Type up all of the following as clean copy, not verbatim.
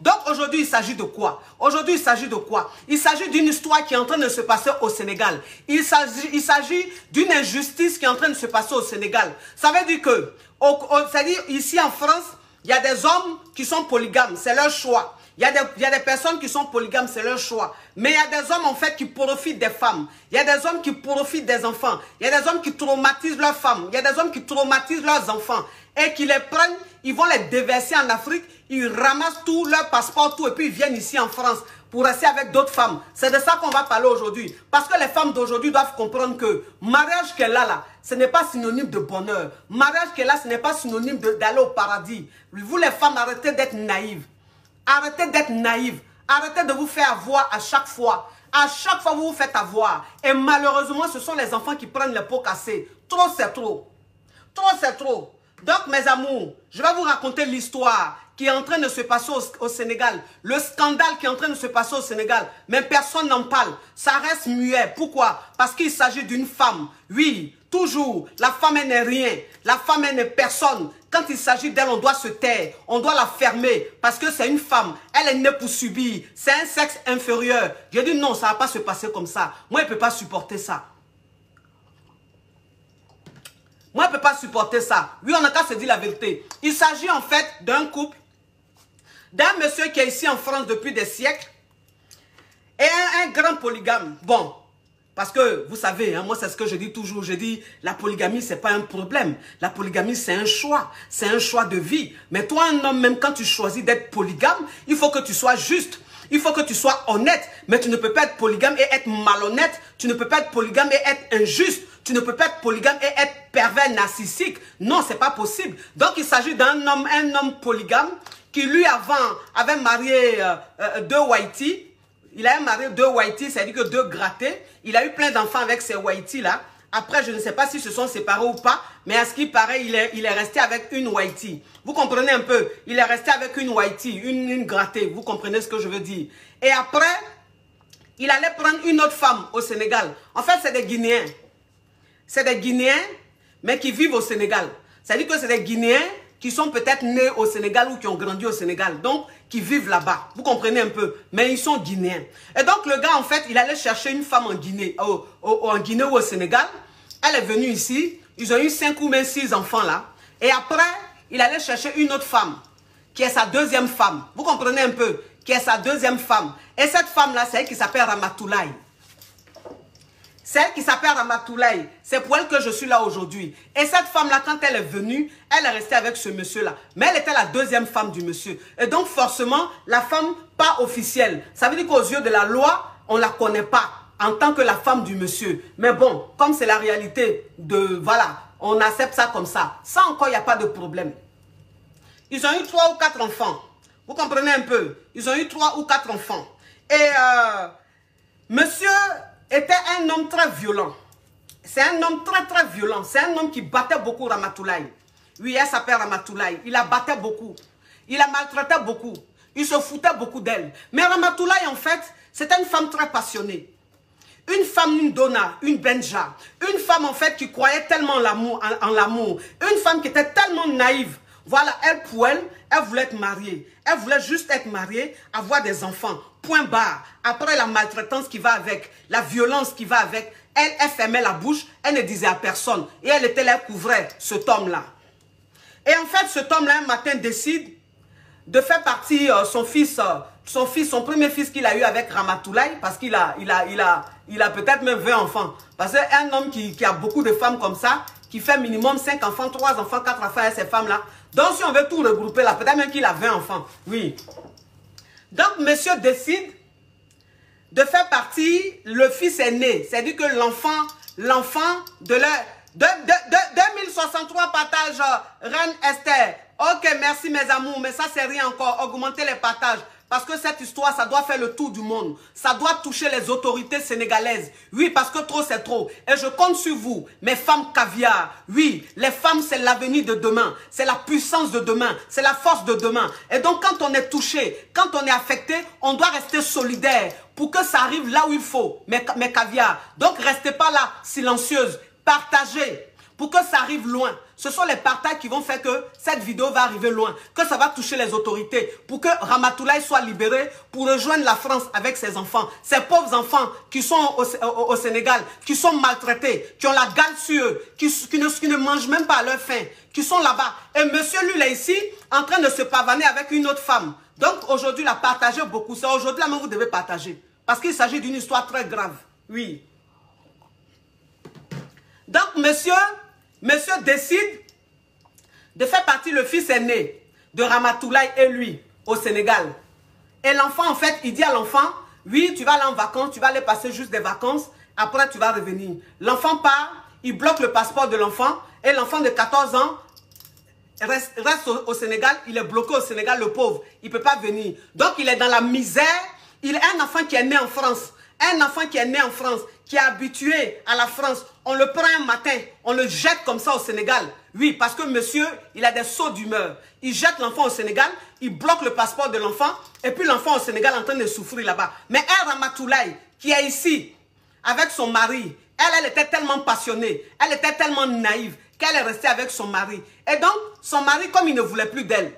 Donc aujourd'hui, il s'agit de quoi? Aujourd'hui, il s'agit de quoi? Il s'agit d'une histoire qui est en train de se passer au Sénégal. Il s'agit d'une injustice qui est en train de se passer au Sénégal. Ça veut dire que, c'est-à-dire ici en France, il y a des hommes qui sont polygames, c'est leur choix. Il y a des personnes qui sont polygames, c'est leur choix. Mais il y a des hommes en fait qui profitent des femmes. Il y a des hommes qui profitent des enfants. Il y a des hommes qui traumatisent leurs femmes. Il y a des hommes qui traumatisent leurs enfants. Et qui les prennent, ils vont les déverser en Afrique. Ils ramassent tout, leur passeport, tout. Et puis ils viennent ici en France pour rester avec d'autres femmes. C'est de ça qu'on va parler aujourd'hui. Parce que les femmes d'aujourd'hui doivent comprendre que mariage qu'elle a là, ce n'est pas synonyme de bonheur. Mariage qu'elle a, ce n'est pas synonyme d'aller au paradis. Vous les femmes, arrêtez d'être naïves. Arrêtez d'être naïves. Arrêtez de vous faire avoir à chaque fois. À chaque fois, vous vous faites avoir. Et malheureusement, ce sont les enfants qui prennent les pots cassés. Trop, c'est trop. Trop, c'est trop. Donc, mes amours, je vais vous raconter l'histoire qui est en train de se passer au Sénégal. Le scandale qui est en train de se passer au Sénégal. Mais personne n'en parle. Ça reste muet. Pourquoi? Parce qu'il s'agit d'une femme. Oui, toujours. La femme, elle n'est rien. La femme, elle n'est personne. Quand il s'agit d'elle, on doit se taire. On doit la fermer. Parce que c'est une femme. Elle est née pour subir. C'est un sexe inférieur. J'ai dit non, ça ne va pas se passer comme ça. Moi, je ne peux pas supporter ça. Moi, je ne peux pas supporter ça. Oui, on n'a qu'à se dire la vérité. Il s'agit en fait d'un couple, d'un monsieur qui est ici en France depuis des siècles, et un grand polygame. Bon, parce que vous savez, hein, moi c'est ce que je dis toujours, je dis la polygamie c'est pas un problème. La polygamie c'est un choix de vie. Mais toi un homme, même quand tu choisis d'être polygame, il faut que tu sois juste. Il faut que tu sois honnête, mais tu ne peux pas être polygame et être malhonnête. Tu ne peux pas être polygame et être injuste. Tu ne peux pas être polygame et être pervers narcissique. Non, c'est pas possible. Donc, il s'agit d'un homme, un homme polygame qui, lui, avant, avait marié deux whiteys. Il avait marié deux whiteys, c'est-à-dire que deux grattés. Il a eu plein d'enfants avec ces whiteys-là. Après, je ne sais pas s'ils se sont séparés ou pas, mais à ce qui paraît, il est resté avec une whitey. Vous comprenez un peu? Il est resté avec une whitey, une grattée. Vous comprenez ce que je veux dire? Et après, il allait prendre une autre femme au Sénégal. En fait, c'est des Guinéens. C'est des Guinéens, mais qui vivent au Sénégal. C'est-à-dire que c'est des Guinéens qui sont peut-être nés au Sénégal ou qui ont grandi au Sénégal. Donc, qui vivent là-bas. Vous comprenez un peu? Mais ils sont Guinéens. Et donc, le gars, en fait, il allait chercher une femme en Guinée, en Guinée ou au Sénégal. Elle est venue ici. Ils ont eu 5 ou même 6 enfants là. Et après, il allait chercher une autre femme, qui est sa deuxième femme. Vous comprenez un peu? Qui est sa deuxième femme. Et cette femme-là, c'est elle qui s'appelle Ramatoulaye. C'est elle qui s'appelle Ramatoulaye. C'est pour elle que je suis là aujourd'hui. Et cette femme-là, quand elle est venue, elle est restée avec ce monsieur-là. Mais elle était la deuxième femme du monsieur. Et donc, forcément, la femme pas officielle. Ça veut dire qu'aux yeux de la loi, on ne la connaît pas en tant que la femme du monsieur. Mais bon, comme c'est la réalité de... Voilà, on accepte ça comme ça. Ça encore, il n'y a pas de problème. Ils ont eu 3 ou 4 enfants. Vous comprenez un peu? Ils ont eu 3 ou 4 enfants. Et monsieur... était un homme très violent. C'est un homme très violent. C'est un homme qui battait beaucoup Ramatoulaye. Oui, elle s'appelle Ramatoulaye. Il la battait beaucoup. Il la maltraitait beaucoup. Il se foutait beaucoup d'elle. Mais Ramatoulaye, en fait, c'était une femme très passionnée. Une femme, une donna, une benja. Une femme, en fait, qui croyait tellement en l'amour. Une femme qui était tellement naïve. Voilà, elle, pour elle, elle voulait être mariée. Elle voulait juste être mariée, avoir des enfants. Point barre. Après la maltraitance qui va avec, la violence qui va avec, elle fermait la bouche, elle ne disait à personne. Et elle était là, elle couvrait cet homme-là. Et en fait, cet homme-là, un matin, décide de faire partir son premier fils qu'il a eu avec Ramatoulaye, parce qu'il a peut-être même 20 enfants. Parce qu'un homme qui a beaucoup de femmes comme ça, qui fait minimum 5 enfants, 3 enfants, 4 enfants à ces femmes-là. Donc, si on veut tout regrouper là, peut-être même qu'il a 20 enfants. Oui. Donc, monsieur décide de faire partir le fils aîné. C'est-à-dire que l'enfant de 2063 partages, Reine Esther. Ok, merci mes amours, mais ça c'est rien encore. Augmentez les partages. Parce que cette histoire, ça doit faire le tour du monde. Ça doit toucher les autorités sénégalaises. Oui, parce que trop, c'est trop. Et je compte sur vous, mes femmes caviar. Oui, les femmes, c'est l'avenir de demain. C'est la puissance de demain. C'est la force de demain. Et donc, quand on est touché, quand on est affecté, on doit rester solidaire pour que ça arrive là où il faut, mes caviar. Donc, restez pas là, silencieuse. Partagez pour que ça arrive loin. Ce sont les partages qui vont faire que cette vidéo va arriver loin, que ça va toucher les autorités, pour que Ramatoulaye soit libéré pour rejoindre la France avec ses enfants. Ces pauvres enfants qui sont au Sénégal, qui sont maltraités, qui ont la gale sur eux, qui ne mangent même pas à leur faim, qui sont là-bas. Et monsieur, lui, là, ici, en train de se pavaner avec une autre femme. Donc, aujourd'hui, il a partagé beaucoup. C'est aujourd'hui, là, même, vous devez partager. Parce qu'il s'agit d'une histoire très grave. Oui. Donc, monsieur décide de faire partie, le fils aîné de Ramatoulaye et lui, au Sénégal. Et l'enfant, en fait, il dit à l'enfant, oui, tu vas aller en vacances, tu vas aller passer juste des vacances, après tu vas revenir. L'enfant part, il bloque le passeport de l'enfant, et l'enfant de 14 ans reste au Sénégal, il est bloqué au Sénégal, le pauvre, il ne peut pas venir. Donc, il est dans la misère, il est un enfant qui est né en France. Un enfant qui est né en France, qui est habitué à la France, on le prend un matin, on le jette comme ça au Sénégal. Oui, parce que monsieur, il a des sauts d'humeur. Il jette l'enfant au Sénégal, il bloque le passeport de l'enfant, et puis l'enfant au Sénégal est en train de souffrir là-bas. Mais elle, Ramatoulaye, qui est ici, avec son mari, elle était tellement passionnée, elle était tellement naïve, qu'elle est restée avec son mari. Et donc, son mari, comme il ne voulait plus d'elle,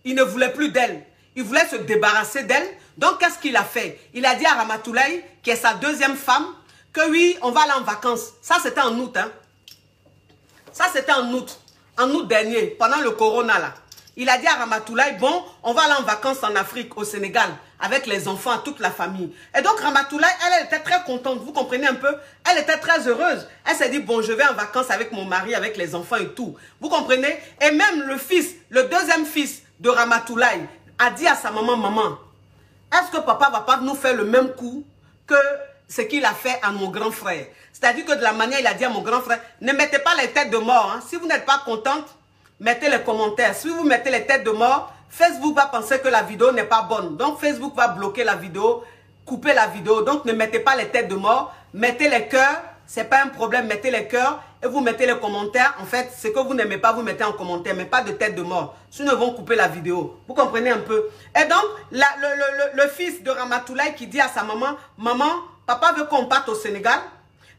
il voulait se débarrasser d'elle. Donc, qu'est-ce qu'il a fait? Il a dit à Ramatoulaye, qui est sa deuxième femme, que oui, on va aller en vacances. Ça, c'était en août. Hein. Ça, c'était en août dernier, pendant le corona, là. Il a dit à Ramatoulaye, bon, on va aller en vacances en Afrique, au Sénégal, avec les enfants, toute la famille. Et donc, Ramatoulaye, elle était très contente, vous comprenez un peu? Elle était très heureuse. Elle s'est dit, bon, je vais en vacances avec mon mari, avec les enfants et tout. Vous comprenez? Et même le fils, le deuxième fils de Ramatoulaye, a dit à sa maman, maman, est-ce que papa ne va pas nous faire le même coup que ce qu'il a fait à mon grand frère? C'est-à-dire que de la manière, il a dit à mon grand frère, ne mettez pas les têtes de mort. Hein. Si vous n'êtes pas contente, mettez les commentaires. Si vous mettez les têtes de mort, Facebook va penser que la vidéo n'est pas bonne. Donc Facebook va bloquer la vidéo, couper la vidéo. Donc ne mettez pas les têtes de mort, mettez les cœurs. Ce n'est pas un problème, mettez les cœurs et vous mettez les commentaires. En fait, ce que vous n'aimez pas, vous mettez en commentaire, mais pas de tête de mort. Sinon, ils vont couper la vidéo. Vous comprenez un peu? Et donc, le fils de Ramatoulaye qui dit à sa maman, maman, papa veut qu'on parte au Sénégal,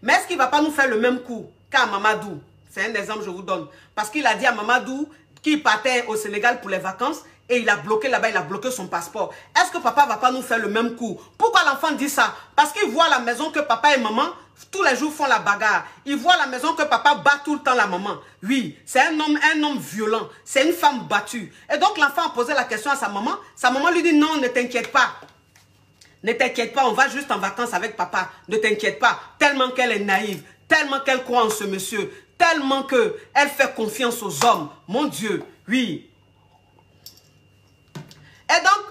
mais est-ce qu'il ne va pas nous faire le même coup qu'à Mamadou? C'est un exemple que je vous donne. Parce qu'il a dit à Mamadou qu'il partait au Sénégal pour les vacances et il a bloqué là-bas, il a bloqué son passeport. Est-ce que papa ne va pas nous faire le même coup? Pourquoi l'enfant dit ça? Parce qu'il voit à la maison que papa et maman, tous les jours, font la bagarre. Il voit à la maison que papa bat tout le temps la maman. Oui, c'est un homme violent. C'est une femme battue. Et donc, l'enfant a posé la question à sa maman. Sa maman lui dit, non, ne t'inquiète pas. Ne t'inquiète pas, on va juste en vacances avec papa. Ne t'inquiète pas. Tellement qu'elle est naïve, tellement qu'elle croit en ce monsieur, tellement qu'elle fait confiance aux hommes. Mon Dieu, oui. Et donc,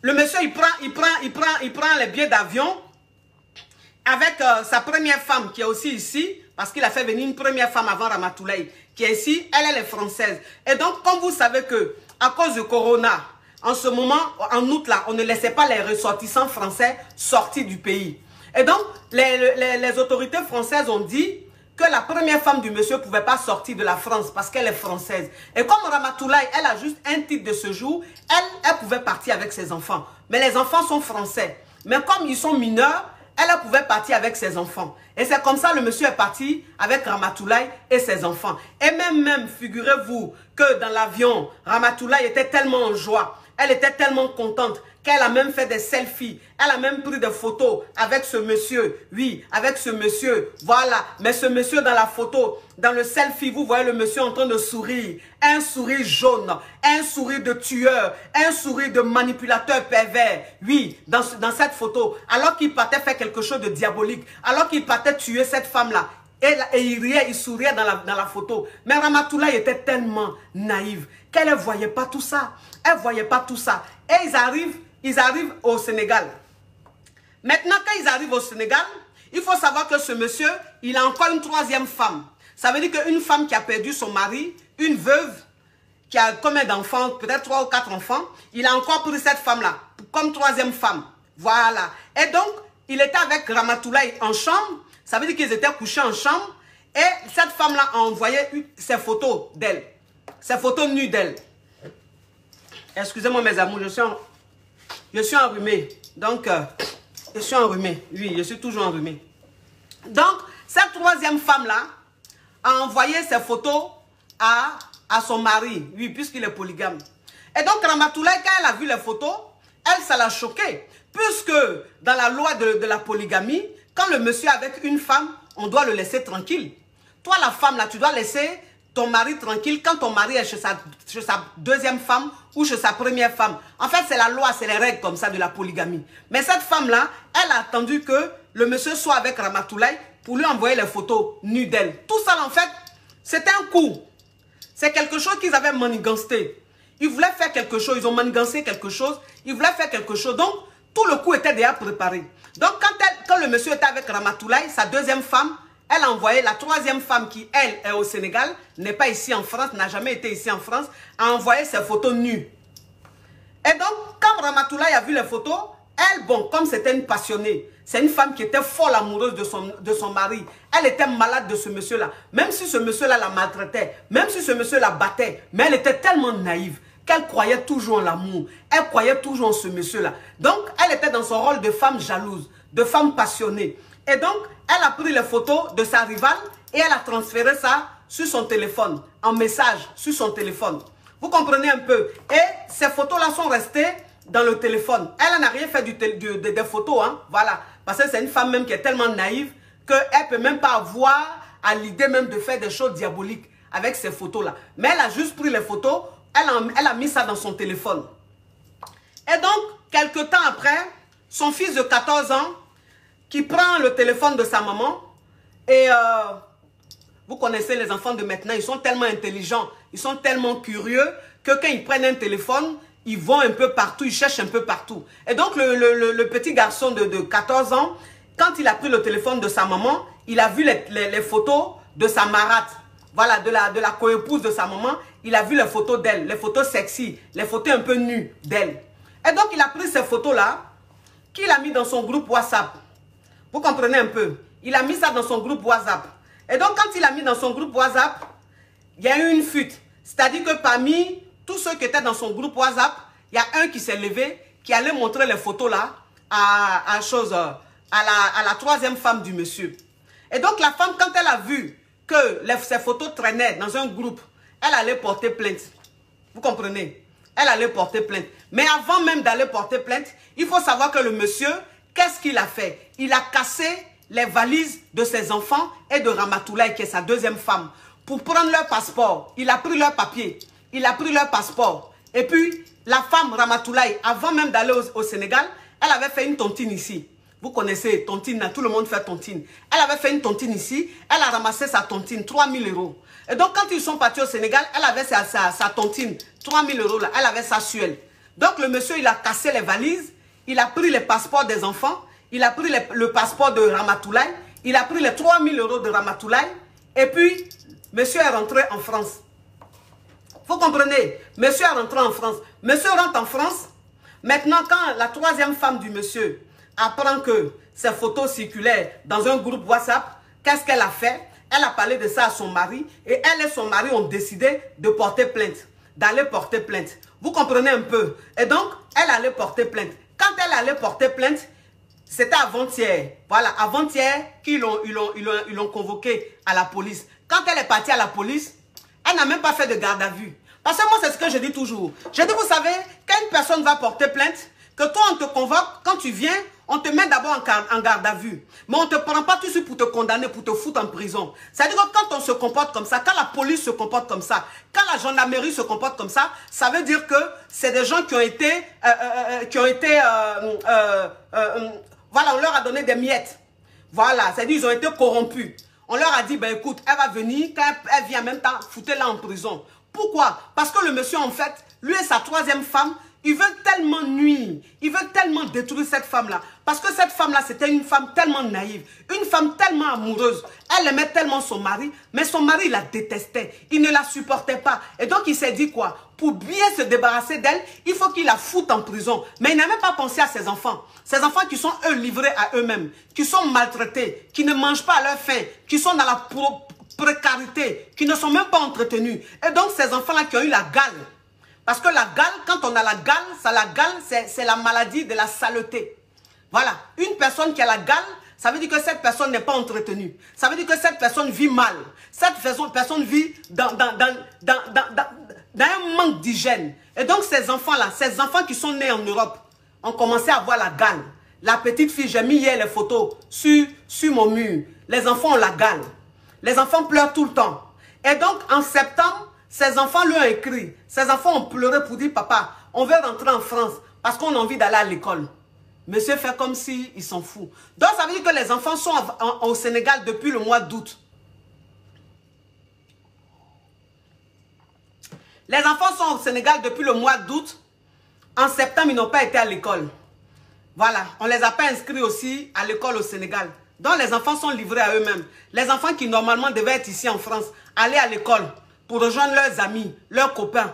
le monsieur, il prend les billets d'avion avec sa première femme qui est aussi ici, parce qu'il a fait venir une première femme avant Ramatoulaye, qui est ici, elle est française. Et donc, comme vous savez que, à cause du corona, en ce moment, en août là, on ne laissait pas les ressortissants français sortir du pays. Et donc, les autorités françaises ont dit que la première femme du monsieur ne pouvait pas sortir de la France parce qu'elle est française. Et comme Ramatoulaye, elle a juste un titre de séjour, elle pouvait partir avec ses enfants. Mais les enfants sont français. Mais comme ils sont mineurs, elle pouvait partir avec ses enfants. Et c'est comme ça le monsieur est parti avec Ramatoulaye et ses enfants. Et même, figurez-vous que dans l'avion, Ramatoulaye était tellement en joie. Elle était tellement contente qu'elle a même fait des selfies. Elle a même pris des photos avec ce monsieur. Oui, avec ce monsieur. Voilà. Mais ce monsieur dans la photo, dans le selfie, vous voyez le monsieur en train de sourire. Un sourire jaune, un sourire de tueur, un sourire de manipulateur pervers. Oui, dans cette photo. Alors qu'il partait faire quelque chose de diabolique. Alors qu'il partait tuer cette femme-là. Et il riait, il souriait dans la photo. Mais Ramatoulaye était tellement naïve qu'elle ne voyait pas tout ça. Elle ne voyait pas tout ça. Et ils arrivent au Sénégal. Maintenant, quand ils arrivent au Sénégal, il faut savoir que ce monsieur, il a encore une troisième femme. Ça veut dire qu'une femme qui a perdu son mari, une veuve, qui a combien d'enfants, peut-être 3 ou 4 enfants, il a encore pris cette femme-là, comme troisième femme. Voilà. Et donc, il était avec Ramatoulaye en chambre. Ça veut dire qu'ils étaient couchés en chambre. Et cette femme-là a envoyé ses photos d'elle. Ses photos nues d'elle. Excusez-moi mes amours, je suis enrhumée. Donc, je suis enrhumée. Oui, je suis toujours enrhumée. Donc, cette troisième femme-là a envoyé ses photos à son mari, oui, puisqu'il est polygame. Et donc, Ramatoulaye, quand elle a vu les photos, elle, ça l'a choquée. Puisque dans la loi de la polygamie, quand le monsieur est avec une femme, on doit le laisser tranquille. Toi, la femme, là, tu dois laisser ton mari tranquille quand ton mari est chez sa deuxième femme ou chez sa première femme. En fait, c'est la loi, c'est les règles comme ça de la polygamie. Mais cette femme-là, elle a attendu que le monsieur soit avec Ramatoulaye pour lui envoyer les photos nues d'elle. Tout ça, en fait, c'était un coup. C'est quelque chose qu'ils avaient manigancé. Ils voulaient faire quelque chose, ils ont manigancé quelque chose, ils voulaient faire quelque chose. Donc, tout le coup était déjà préparé. Donc, quand le monsieur était avec Ramatoulaye, sa deuxième femme, elle a envoyé la troisième femme qui, elle, est au Sénégal, n'est pas ici en France, n'a jamais été ici en France, a envoyé ses photos nues. Et donc, quand Ramatoulaye a vu les photos, elle, bon, comme c'était une passionnée, c'est une femme qui était folle amoureuse de son mari. Elle était malade de ce monsieur-là. Même si ce monsieur-là la maltraitait, même si ce monsieur la battait, mais elle était tellement naïve qu'elle croyait toujours en l'amour. Elle croyait toujours en ce monsieur-là. Donc, elle était dans son rôle de femme jalouse, de femme passionnée. Et donc, elle a pris les photos de sa rivale et elle a transféré ça sur son téléphone, en message sur son téléphone. Vous comprenez un peu? Et ces photos-là sont restées dans le téléphone. Elle n'a rien fait des photos, hein, voilà. Parce que c'est une femme même qui est tellement naïve qu'elle ne peut même pas avoir à l'idée même de faire des choses diaboliques avec ces photos-là. Mais elle a juste pris les photos, elle a mis ça dans son téléphone. Et donc, quelque temps après, son fils de 14 ans, qui prend le téléphone de sa maman, et vous connaissez les enfants de maintenant, ils sont tellement intelligents, ils sont tellement curieux, que quand ils prennent un téléphone, ils vont un peu partout, ils cherchent un peu partout. Et donc, le petit garçon de 14 ans, quand il a pris le téléphone de sa maman, il a vu les photos de sa marate. Voilà, de la coépouse de sa maman, il a vu les photos d'elle, les photos sexy, les photos un peu nues d'elle. Et donc, il a pris ces photos-là, qu'il a mis dans son groupe WhatsApp. Vous comprenez un peu? Il a mis ça dans son groupe WhatsApp. Et donc, quand il a mis dans son groupe WhatsApp, il y a eu une fuite. C'est-à-dire que parmi tous ceux qui étaient dans son groupe WhatsApp, il y a un qui s'est levé, qui allait montrer les photos-là à la troisième femme du monsieur. Et donc, la femme, quand elle a vu que ces photos traînaient dans un groupe, elle allait porter plainte. Vous comprenez? Elle allait porter plainte. Mais avant même d'aller porter plainte, il faut savoir que le monsieur, qu'est-ce qu'il a fait? Il a cassé les valises de ses enfants et de Ramatoulaye, qui est sa deuxième femme, pour prendre leur passeport. Il a pris leur papier. Il a pris leur passeport. Et puis, la femme Ramatoulaye, avant même d'aller au Sénégal, elle avait fait une tontine ici. Vous connaissez tontine, tout le monde fait tontine. Elle avait fait une tontine ici. Elle a ramassé sa tontine, 3 000 €. Et donc, quand ils sont partis au Sénégal, elle avait sa tontine, 3 000 € là. Elle avait sa suelle. Donc, le monsieur, il a cassé les valises. Il a pris les passeports des enfants. Il a pris le passeport de Ramatoulaye. Il a pris les 3 000 € de Ramatoulaye. Et puis, monsieur est rentré en France. Vous comprenez? Monsieur est rentré en France. Monsieur rentre en France. Maintenant, quand la troisième femme du monsieur apprend que ces photos circulaient dans un groupe WhatsApp, qu'est-ce qu'elle a fait? Elle a parlé de ça à son mari. Et elle et son mari ont décidé de porter plainte. D'aller porter plainte. Vous comprenez un peu? Et donc, elle allait porter plainte. Quand elle allait porter plainte, c'était avant-hier. Voilà, avant-hier qu'ils l'ont convoquée à la police. Quand elle est partie à la police, elle n'a même pas fait de garde à vue. Parce que moi, c'est ce que je dis toujours. Je dis, vous savez, quand une personne va porter plainte, que toi, on te convoque, quand tu viens, on te met d'abord en garde à vue. Mais on ne te prend pas tout de suite pour te condamner, pour te foutre en prison. C'est-à-dire que quand on se comporte comme ça, quand la police se comporte comme ça, quand la gendarmerie se comporte comme ça, ça veut dire que c'est des gens qui ont été... voilà, on leur a donné des miettes. Voilà, c'est-à-dire qu'ils ont été corrompus. On leur a dit, ben écoute, elle va venir, quand elle vient en même temps, foutez-la en prison. Pourquoi? Parce que le monsieur, en fait, lui et sa troisième femme, il veut tellement nuire, il veut tellement détruire cette femme-là. Parce que cette femme-là, c'était une femme tellement naïve, une femme tellement amoureuse. Elle aimait tellement son mari, mais son mari, il la détestait. Il ne la supportait pas. Et donc, il s'est dit quoi? Pour bien se débarrasser d'elle, il faut qu'il la foute en prison. Mais il n'a même pas pensé à ses enfants. Ces enfants qui sont, eux, livrés à eux-mêmes, qui sont maltraités, qui ne mangent pas à leur faim, qui sont dans la précarité, qui ne sont même pas entretenus. Et donc, ces enfants-là qui ont eu la gale. Parce que la gale, quand on a la gale, c'est la maladie de la saleté. Voilà. Une personne qui a la gale, ça veut dire que cette personne n'est pas entretenue. Ça veut dire que cette personne vit mal. Cette personne vit dans un manque d'hygiène. Et donc ces enfants-là, ces enfants qui sont nés en Europe, ont commencé à avoir la gale. La petite fille, j'ai mis hier les photos sur mon mur. Les enfants ont la gale. Les enfants pleurent tout le temps. Et donc en septembre, ces enfants lui ont écrit. Ces enfants ont pleuré pour dire, papa, on veut rentrer en France parce qu'on a envie d'aller à l'école. Monsieur fait comme s'il s'en fout. Donc ça veut dire que les enfants sont au Sénégal depuis le mois d'août. Les enfants sont au Sénégal depuis le mois d'août. En septembre, ils n'ont pas été à l'école. Voilà, on ne les a pas inscrits aussi à l'école au Sénégal. Donc les enfants sont livrés à eux-mêmes. Les enfants qui normalement devaient être ici en France, aller à l'école pour rejoindre leurs amis, leurs copains,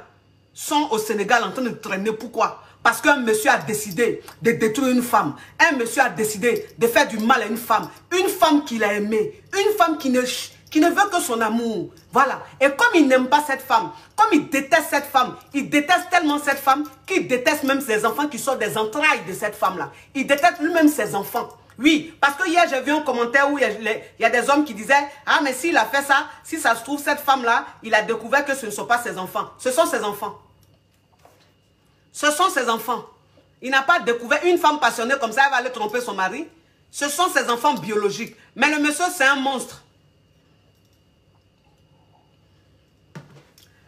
sont au Sénégal en train de traîner. Pourquoi? Parce qu'un monsieur a décidé de détruire une femme. Un monsieur a décidé de faire du mal à une femme. Une femme qu'il a aimée. Une femme qui ne veut que son amour. Voilà. Et comme il n'aime pas cette femme, comme il déteste cette femme, il déteste tellement cette femme qu'il déteste même ses enfants qui sont des entrailles de cette femme-là. Il déteste lui-même ses enfants. Oui, parce que hier j'ai vu un commentaire où il y a des hommes qui disaient « Ah, mais s'il a fait ça, si ça se trouve, cette femme-là, il a découvert que ce ne sont pas ses enfants. Ce sont ses enfants. Ce sont ses enfants. Il n'a pas découvert une femme passionnée comme ça, elle va aller tromper son mari. Ce sont ses enfants biologiques. Mais le monsieur, c'est un monstre.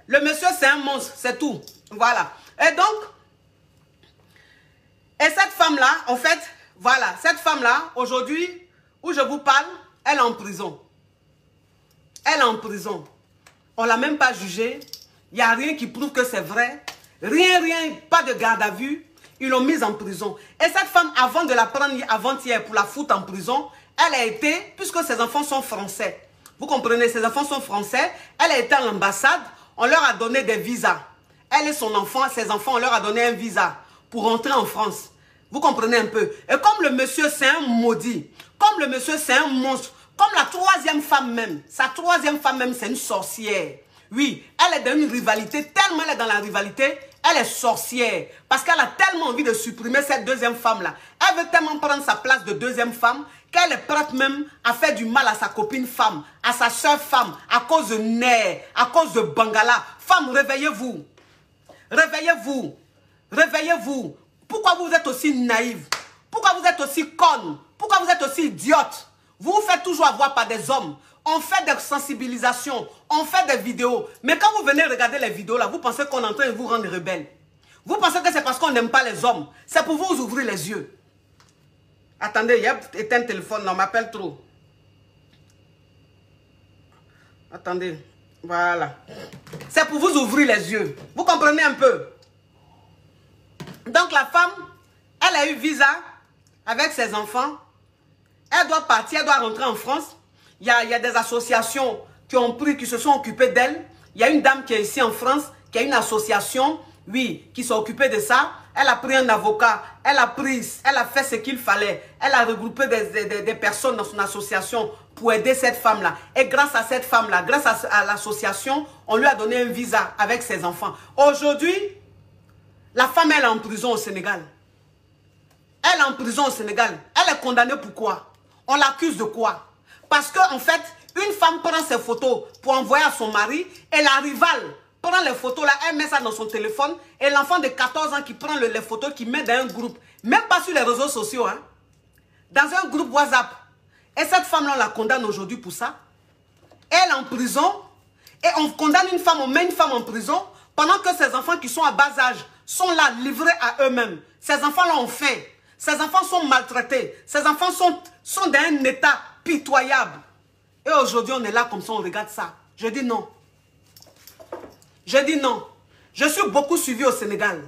Le monsieur, c'est un monstre, c'est tout. Voilà. Et donc, cette femme-là, en fait, voilà, cette femme-là, aujourd'hui, où je vous parle, elle est en prison. Elle est en prison. On ne l'a même pas jugée. Il n'y a rien qui prouve que c'est vrai. Rien, pas de garde à vue. Ils l'ont mise en prison. Et cette femme, avant de la prendre avant-hier pour la foutre en prison, elle a été, puisque ses enfants sont français. Vous comprenez, ses enfants sont français. Elle a été à l'ambassade. On leur a donné des visas. Elle et son enfant, ses enfants, on leur a donné un visa pour rentrer en France. Vous comprenez un peu. Et comme le monsieur, c'est un maudit. Comme le monsieur, c'est un monstre. Comme la troisième femme même. Sa troisième femme même, c'est une sorcière. Oui, elle est dans une rivalité. Tellement elle est dans la rivalité, elle est sorcière. Parce qu'elle a tellement envie de supprimer cette deuxième femme-là. Elle veut tellement prendre sa place de deuxième femme qu'elle est prête même à faire du mal à sa copine femme, à sa soeur femme, à cause de nerfs, à cause de Bangala. Femme, réveillez-vous. Réveillez-vous. Réveillez-vous. Pourquoi vous êtes aussi naïve? Pourquoi vous êtes aussi conne? Pourquoi vous êtes aussi idiote? Vous vous faites toujours avoir par des hommes. On fait des sensibilisations, on fait des vidéos. Mais quand vous venez regarder les vidéos là, vous pensez qu'on est en train de vous rendre rebelle. Vous pensez que c'est parce qu'on n'aime pas les hommes. C'est pour vous ouvrir les yeux. Attendez, il y a éteint le téléphone, non, on m'appelle trop. Attendez, voilà. C'est pour vous ouvrir les yeux. Vous comprenez un peu? Donc la femme, elle a eu visa avec ses enfants. Elle doit partir, elle doit rentrer en France. Il y a des associations qui se sont occupées d'elle. Il y a une dame qui est ici en France, qui a une association, oui, qui s'est occupée de ça. Elle a pris un avocat, elle a fait ce qu'il fallait. Elle a regroupé des personnes dans son association pour aider cette femme-là. Et grâce à cette femme-là, grâce à l'association, on lui a donné un visa avec ses enfants. Aujourd'hui, la femme, elle est en prison au Sénégal. Elle est en prison au Sénégal. Elle est condamnée pour quoi? On l'accuse de quoi? Parce qu'en fait, une femme prend ses photos pour envoyer à son mari et la rivale prend les photos là, elle met ça dans son téléphone et l'enfant de 14 ans qui prend les photos, qui met dans un groupe, même pas sur les réseaux sociaux, hein, dans un groupe WhatsApp. Et cette femme-là, on la condamne aujourd'hui pour ça. Elle est en prison et on condamne une femme, on met une femme en prison pendant que ses enfants qui sont à bas âge sont là, livrés à eux-mêmes. Ces enfants-là ont faim. Ces enfants sont maltraités. Ces enfants sont dans un état pitoyable. Et aujourd'hui, on est là comme ça, on regarde ça. Je dis non. Je dis non. Je suis beaucoup suivi au Sénégal.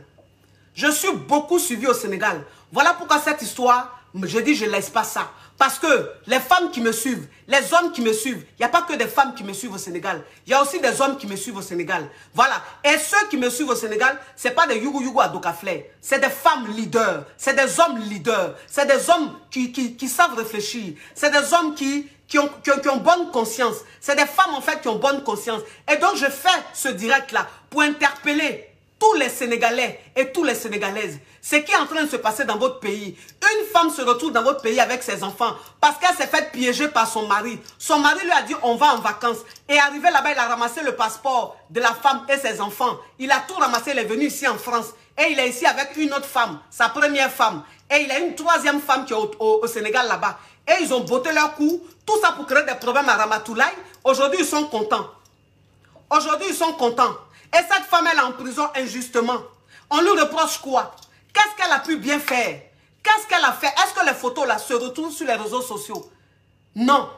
Je suis beaucoup suivi au Sénégal. Voilà pourquoi cette histoire, je dis je ne laisse pas ça. Parce que les femmes qui me suivent, les hommes qui me suivent, il n'y a pas que des femmes qui me suivent au Sénégal. Il y a aussi des hommes qui me suivent au Sénégal. Voilà. Et ceux qui me suivent au Sénégal, ce n'est pas des Yougou à Dokaflé. C'est des femmes leaders. C'est des hommes leaders. C'est des hommes qui savent réfléchir. C'est des hommes qui ont bonne conscience. C'est des femmes en fait qui ont bonne conscience. Et donc je fais ce direct là pour interpeller tous les Sénégalais et toutes les Sénégalaises, ce qui est en train de se passer dans votre pays. Une femme se retrouve dans votre pays avec ses enfants parce qu'elle s'est faite piéger par son mari. Son mari lui a dit on va en vacances. Et arrivé là-bas, il a ramassé le passeport de la femme et ses enfants. Il a tout ramassé, il est venu ici en France. Et il est ici avec une autre femme, sa première femme. Et il a une troisième femme qui est au Sénégal là-bas. Et ils ont botté leur coup. Tout ça pour créer des problèmes à Ramatoulaye. Aujourd'hui, ils sont contents. Aujourd'hui, ils sont contents. Et cette femme, elle est en prison injustement. On lui reproche quoi? Qu'est-ce qu'elle a pu bien faire? Qu'est-ce qu'elle a fait? Est-ce que les photos là se retrouvent sur les réseaux sociaux? Non.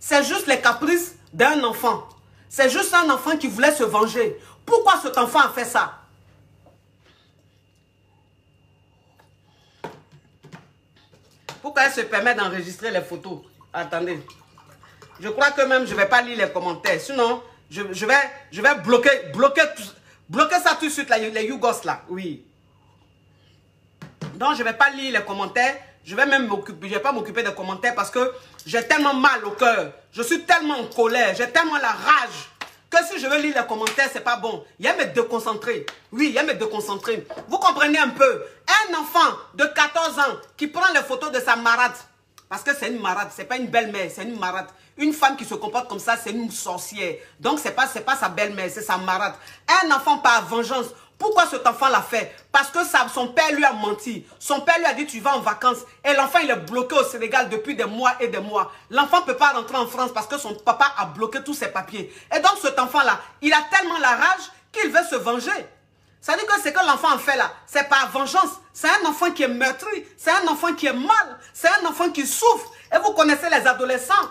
C'est juste les caprices d'un enfant. C'est juste un enfant qui voulait se venger. Pourquoi cet enfant a fait ça? Pourquoi elle se permet d'enregistrer les photos? Attendez. Je crois que même je ne vais pas lire les commentaires. Sinon, je vais bloquer ça tout de suite, là, les Yougos là. Oui. Donc, je ne vais pas lire les commentaires. Je vais pas m'occuper des commentaires parce que j'ai tellement mal au cœur. Je suis tellement en colère. J'ai tellement la rage que si je veux lire les commentaires, c'est pas bon. Il y a me déconcentrer. Oui, il y a me déconcentrer. Vous comprenez un peu? Un enfant de 14 ans qui prend les photos de sa marade. Parce que c'est une marade, c'est pas une belle-mère, c'est une marade. Une femme qui se comporte comme ça, c'est une sorcière. Donc, c'est pas sa belle-mère, c'est sa marade. Un enfant par vengeance. Pourquoi cet enfant l'a fait? Parce que son père lui a menti. Son père lui a dit tu vas en vacances. Et l'enfant il est bloqué au Sénégal depuis des mois et des mois. L'enfant ne peut pas rentrer en France parce que son papa a bloqué tous ses papiers. Et donc cet enfant-là, il a tellement la rage qu'il veut se venger. Ça veut dire que ce que l'enfant en fait là, c'est par vengeance. C'est un enfant qui est meurtri. C'est un enfant qui est mal. C'est un enfant qui souffre. Et vous connaissez les adolescents.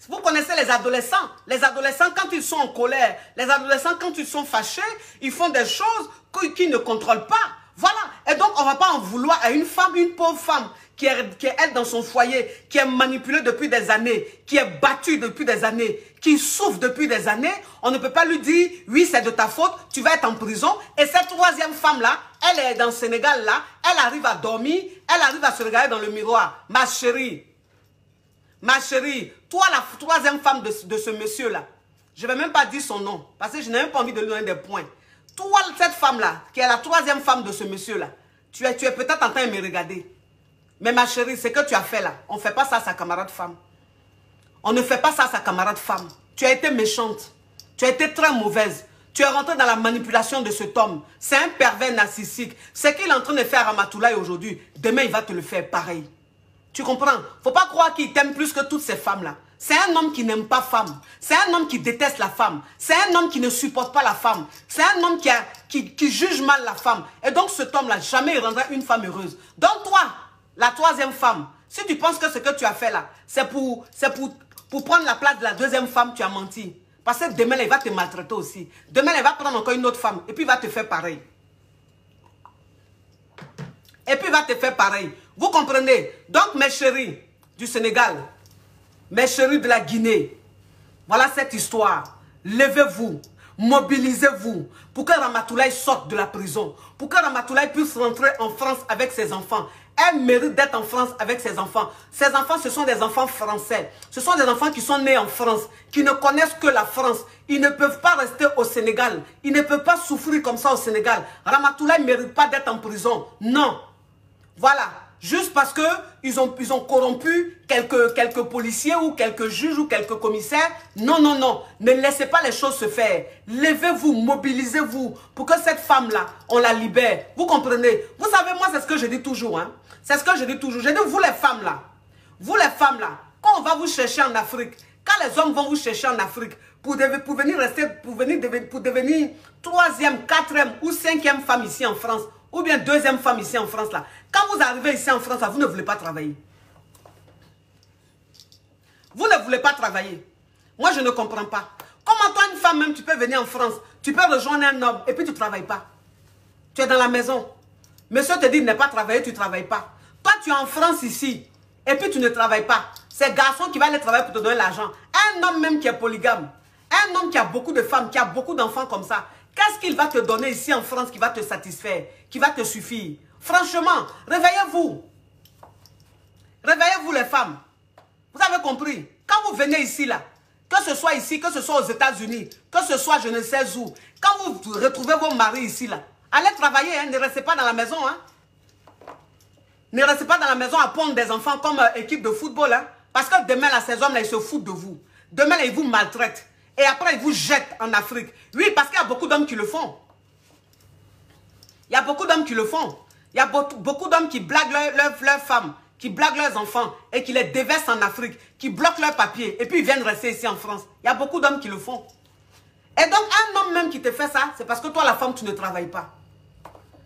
Vous connaissez les adolescents. Les adolescents, quand ils sont en colère, les adolescents, quand ils sont fâchés, ils font des choses qu'ils ne contrôlent pas. Voilà. Et donc, on ne va pas en vouloir à une femme, une pauvre femme, qui est dans son foyer, qui est manipulée depuis des années, qui est battue depuis des années, qui souffre depuis des années. On ne peut pas lui dire, oui, c'est de ta faute, tu vas être en prison. Et cette troisième femme-là, elle est dans le Sénégal, là, elle arrive à dormir, elle arrive à se regarder dans le miroir. Ma chérie, toi, la troisième femme de ce monsieur-là, je ne vais même pas dire son nom, parce que je n'ai même pas envie de lui donner des points. Toi, cette femme-là, qui est la troisième femme de ce monsieur-là, tu es peut-être en train de me regarder. Mais ma chérie, ce que tu as fait là, on ne fait pas ça à sa camarade femme. On ne fait pas ça à sa camarade femme. Tu as été méchante. Tu as été très mauvaise. Tu es rentrée dans la manipulation de cet homme. C'est un pervers narcissique. Ce qu'il est en train de faire à Ramatoulaye aujourd'hui, demain il va te le faire pareil. Tu comprends? Il ne faut pas croire qu'il t'aime plus que toutes ces femmes-là. C'est un homme qui n'aime pas femme. C'est un homme qui déteste la femme. C'est un homme qui ne supporte pas la femme. C'est un homme qui juge mal la femme. Et donc cet homme-là, jamais il rendra une femme heureuse. Donc toi, la troisième femme, si tu penses que ce que tu as fait là, c'est pour prendre la place de la deuxième femme, tu as menti. Parce que demain, il va te maltraiter aussi. Demain, il va prendre encore une autre femme. Et puis, il va te faire pareil. Et puis, il va te faire pareil. Vous comprenez? Donc, mes chéris du Sénégal, mes chéris de la Guinée, voilà cette histoire. Levez-vous, mobilisez-vous pour que Ramatoulaye sorte de la prison. Pour que Ramatoulaye puisse rentrer en France avec ses enfants. Elle mérite d'être en France avec ses enfants. Ses enfants, ce sont des enfants français. Ce sont des enfants qui sont nés en France, qui ne connaissent que la France. Ils ne peuvent pas rester au Sénégal. Ils ne peuvent pas souffrir comme ça au Sénégal. Ramatoulaye ne mérite pas d'être en prison. Non. Voilà. Juste parce qu'ils ont corrompu quelques policiers ou quelques juges ou quelques commissaires. Non, non, non. Ne laissez pas les choses se faire. Levez-vous, mobilisez-vous pour que cette femme-là, on la libère. Vous comprenez? Vous savez, moi, c'est ce que je dis toujours. Hein? C'est ce que je dis toujours. Je dis, vous les femmes-là, quand on va vous chercher en Afrique, quand les hommes vont vous chercher en Afrique, pour devenir troisième, quatrième ou cinquième femme ici en France, ou bien deuxième femme ici en France, là. Quand vous arrivez ici en France, là, vous ne voulez pas travailler. Vous ne voulez pas travailler. Moi, je ne comprends pas. Comment toi, une femme même, tu peux venir en France, tu peux rejoindre un homme et puis tu ne travailles pas. Tu es dans la maison. Monsieur te dit de ne pas travailler, tu ne travailles pas. Toi, tu es en France ici et puis tu ne travailles pas. C'est garçon qui va aller travailler pour te donner l'argent. Un homme même qui est polygame, un homme qui a beaucoup de femmes, qui a beaucoup d'enfants comme ça, qu'est-ce qu'il va te donner ici en France qui va te satisfaire, qui va te suffire? Franchement, réveillez-vous. Réveillez-vous les femmes. Vous avez compris? Quand vous venez ici là, Que ce soit ici, que ce soit aux États-Unis, que ce soit je ne sais où. Quand vous retrouvez vos maris ici, là, allez travailler, hein, ne restez pas dans la maison. Hein. Ne restez pas dans la maison à pondre des enfants comme équipe de football. Hein, parce que demain, là, ces hommes-là, ils se foutent de vous. Demain, là, ils vous maltraitent. Et après, ils vous jettent en Afrique. Oui, parce qu'il y a beaucoup d'hommes qui le font. Il y a beaucoup d'hommes qui le font. Il y a beaucoup d'hommes qui blaguent leurs femmes, qui blaguent leurs enfants et qui les déversent en Afrique, qui bloquent leurs papiers et puis ils viennent rester ici en France. Il y a beaucoup d'hommes qui le font. Et donc, un homme même qui te fait ça, c'est parce que toi, la femme, tu ne travailles pas.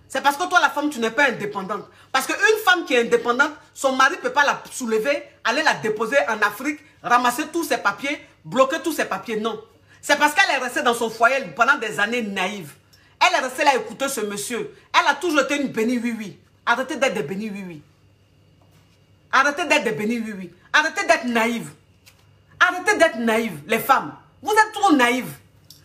C'est parce que toi, la femme, tu n'es pas indépendante. Parce qu'une femme qui est indépendante, son mari ne peut pas la soulever, aller la déposer en Afrique, ramasser tous ses papiers, bloquer tous ses papiers. Non. C'est parce qu'elle est restée dans son foyer pendant des années naïve. Elle est restée là à écouter ce monsieur. Elle a toujours été une bénie oui-oui. Arrêtez d'être des bénis oui-oui. Arrêtez d'être des bénis oui-oui. Arrêtez d'être naïve. Arrêtez d'être naïve, les femmes. Vous êtes trop naïves.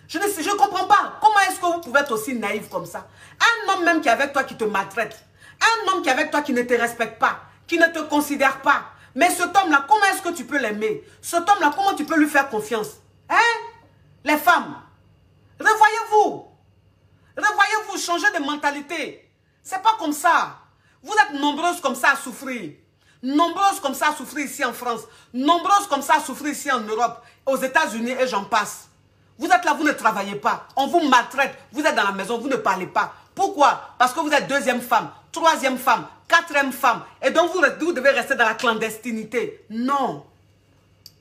Je ne comprends pas. Comment est-ce que vous pouvez être aussi naïve comme ça? Un homme même qui est avec toi qui te maltraite. Un homme qui est avec toi qui ne te respecte pas. Qui ne te considère pas. Mais cet homme-là, comment est-ce que tu peux l'aimer? Cet homme-là, comment tu peux lui faire confiance? Hein? Les femmes, revoyez-vous. Revoyez-vous, changez de mentalité. C'est pas comme ça. Vous êtes nombreuses comme ça à souffrir. Nombreuses comme ça à souffrir ici en France. Nombreuses comme ça à souffrir ici en Europe, aux États-Unis et j'en passe. Vous êtes là, vous ne travaillez pas. On vous maltraite. Vous êtes dans la maison, vous ne parlez pas. Pourquoi? Parce que vous êtes deuxième femme, troisième femme, quatrième femme. Et donc vous devez rester dans la clandestinité. Non.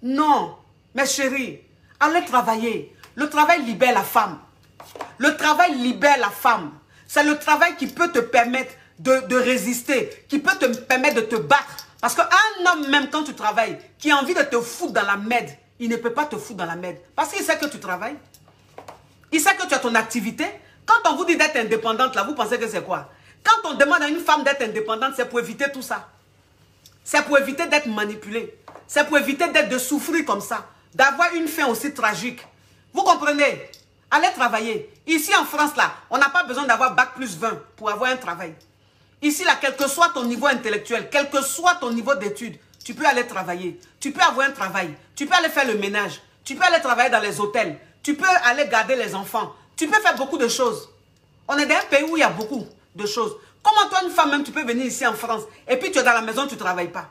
Non. Mes chéris, allez travailler. Le travail libère la femme. Le travail libère la femme. C'est le travail qui peut te permettre de résister, qui peut te permettre de te battre. Parce qu'un homme, même quand tu travailles, qui a envie de te foutre dans la merde, il ne peut pas te foutre dans la merde. Parce qu'il sait que tu travailles. Il sait que tu as ton activité. Quand on vous dit d'être indépendante, là, vous pensez que c'est quoi? Quand on demande à une femme d'être indépendante, c'est pour éviter tout ça. C'est pour éviter d'être manipulée. C'est pour éviter de souffrir comme ça. D'avoir une fin aussi tragique. Vous comprenez? Allez travailler. Ici en France, là, on n'a pas besoin d'avoir bac plus 20 pour avoir un travail. Ici, là, quel que soit ton niveau intellectuel, quel que soit ton niveau d'études, tu peux aller travailler. Tu peux avoir un travail. Tu peux aller faire le ménage. Tu peux aller travailler dans les hôtels. Tu peux aller garder les enfants. Tu peux faire beaucoup de choses. On est dans un pays où il y a beaucoup de choses. Comment toi, une femme même, tu peux venir ici en France et puis tu es dans la maison, tu ne travailles pas.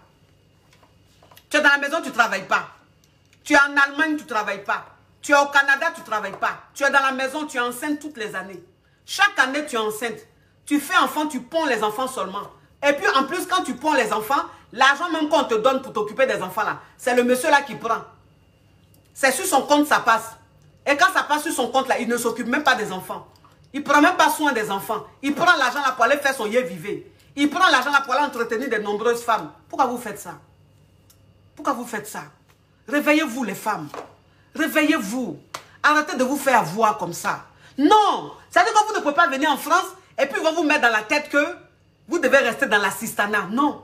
Tu es dans la maison, tu ne travailles pas. Tu es en Allemagne, tu ne travailles pas. Tu es au Canada, tu ne travailles pas. Tu es dans la maison, tu es enceinte toutes les années. Chaque année, tu es enceinte. Tu fais enfant, tu ponds les enfants seulement. Et puis, en plus, quand tu ponds les enfants, l'argent même qu'on te donne pour t'occuper des enfants, là, c'est le monsieur là qui prend. C'est sur son compte, ça passe. Et quand ça passe sur son compte, là, il ne s'occupe même pas des enfants. Il ne prend même pas soin des enfants. Il prend l'argent là pour aller faire son yé-vivé. Il prend l'argent là pour aller entretenir de nombreuses femmes. Pourquoi vous faites ça? Pourquoi vous faites ça? Réveillez-vous, les femmes. Réveillez-vous. Arrêtez de vous faire avoir comme ça. Non. C'est-à-dire que vous ne pouvez pas venir en France et puis ils vont vous mettre dans la tête que vous devez rester dans l'assistanat. Non.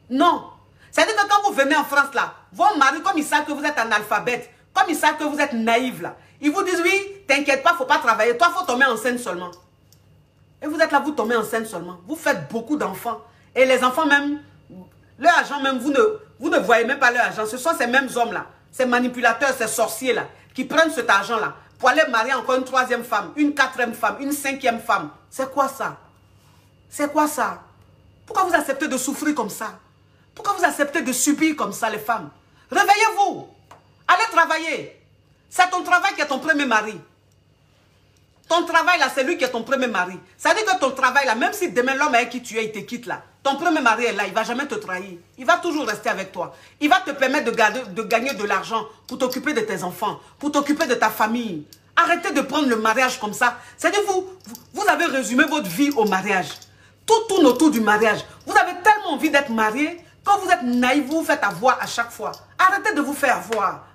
Non. C'est-à-dire que quand vous venez en France, là, vos maris, comme ils savent que vous êtes analphabète, comme ils savent que vous êtes naïve, là, ils vous disent, oui, t'inquiète pas, il ne faut pas travailler. Toi, il faut tomber enceinte seulement. Et vous êtes là, vous tombez enceinte seulement. Vous faites beaucoup d'enfants. Et les enfants même, leur argent même, vous ne voyez même pas leur argent. Ce sont ces mêmes hommes-là, ces manipulateurs, ces sorciers-là, qui prennent cet argent-là pour aller marier encore une troisième femme, une quatrième femme, une cinquième femme. C'est quoi ça? C'est quoi ça? Pourquoi vous acceptez de souffrir comme ça? Pourquoi vous acceptez de subir comme ça, les femmes? Réveillez-vous. Allez travailler. C'est ton travail qui est ton premier mari. Ton travail là, c'est lui qui est ton premier mari. Ça veut dire que ton travail là, même si demain l'homme avec qui tu es, il te quitte là, ton premier mari est là, il ne va jamais te trahir. Il va toujours rester avec toi. Il va te permettre de gagner de l'argent pour t'occuper de tes enfants, pour t'occuper de ta famille. Arrêtez de prendre le mariage comme ça. C'est-à-dire vous avez résumé votre vie au mariage. Tout tourne autour du mariage. Vous avez tellement envie d'être marié, quand vous êtes naïf, vous vous faites avoir à chaque fois. Arrêtez de vous faire avoir.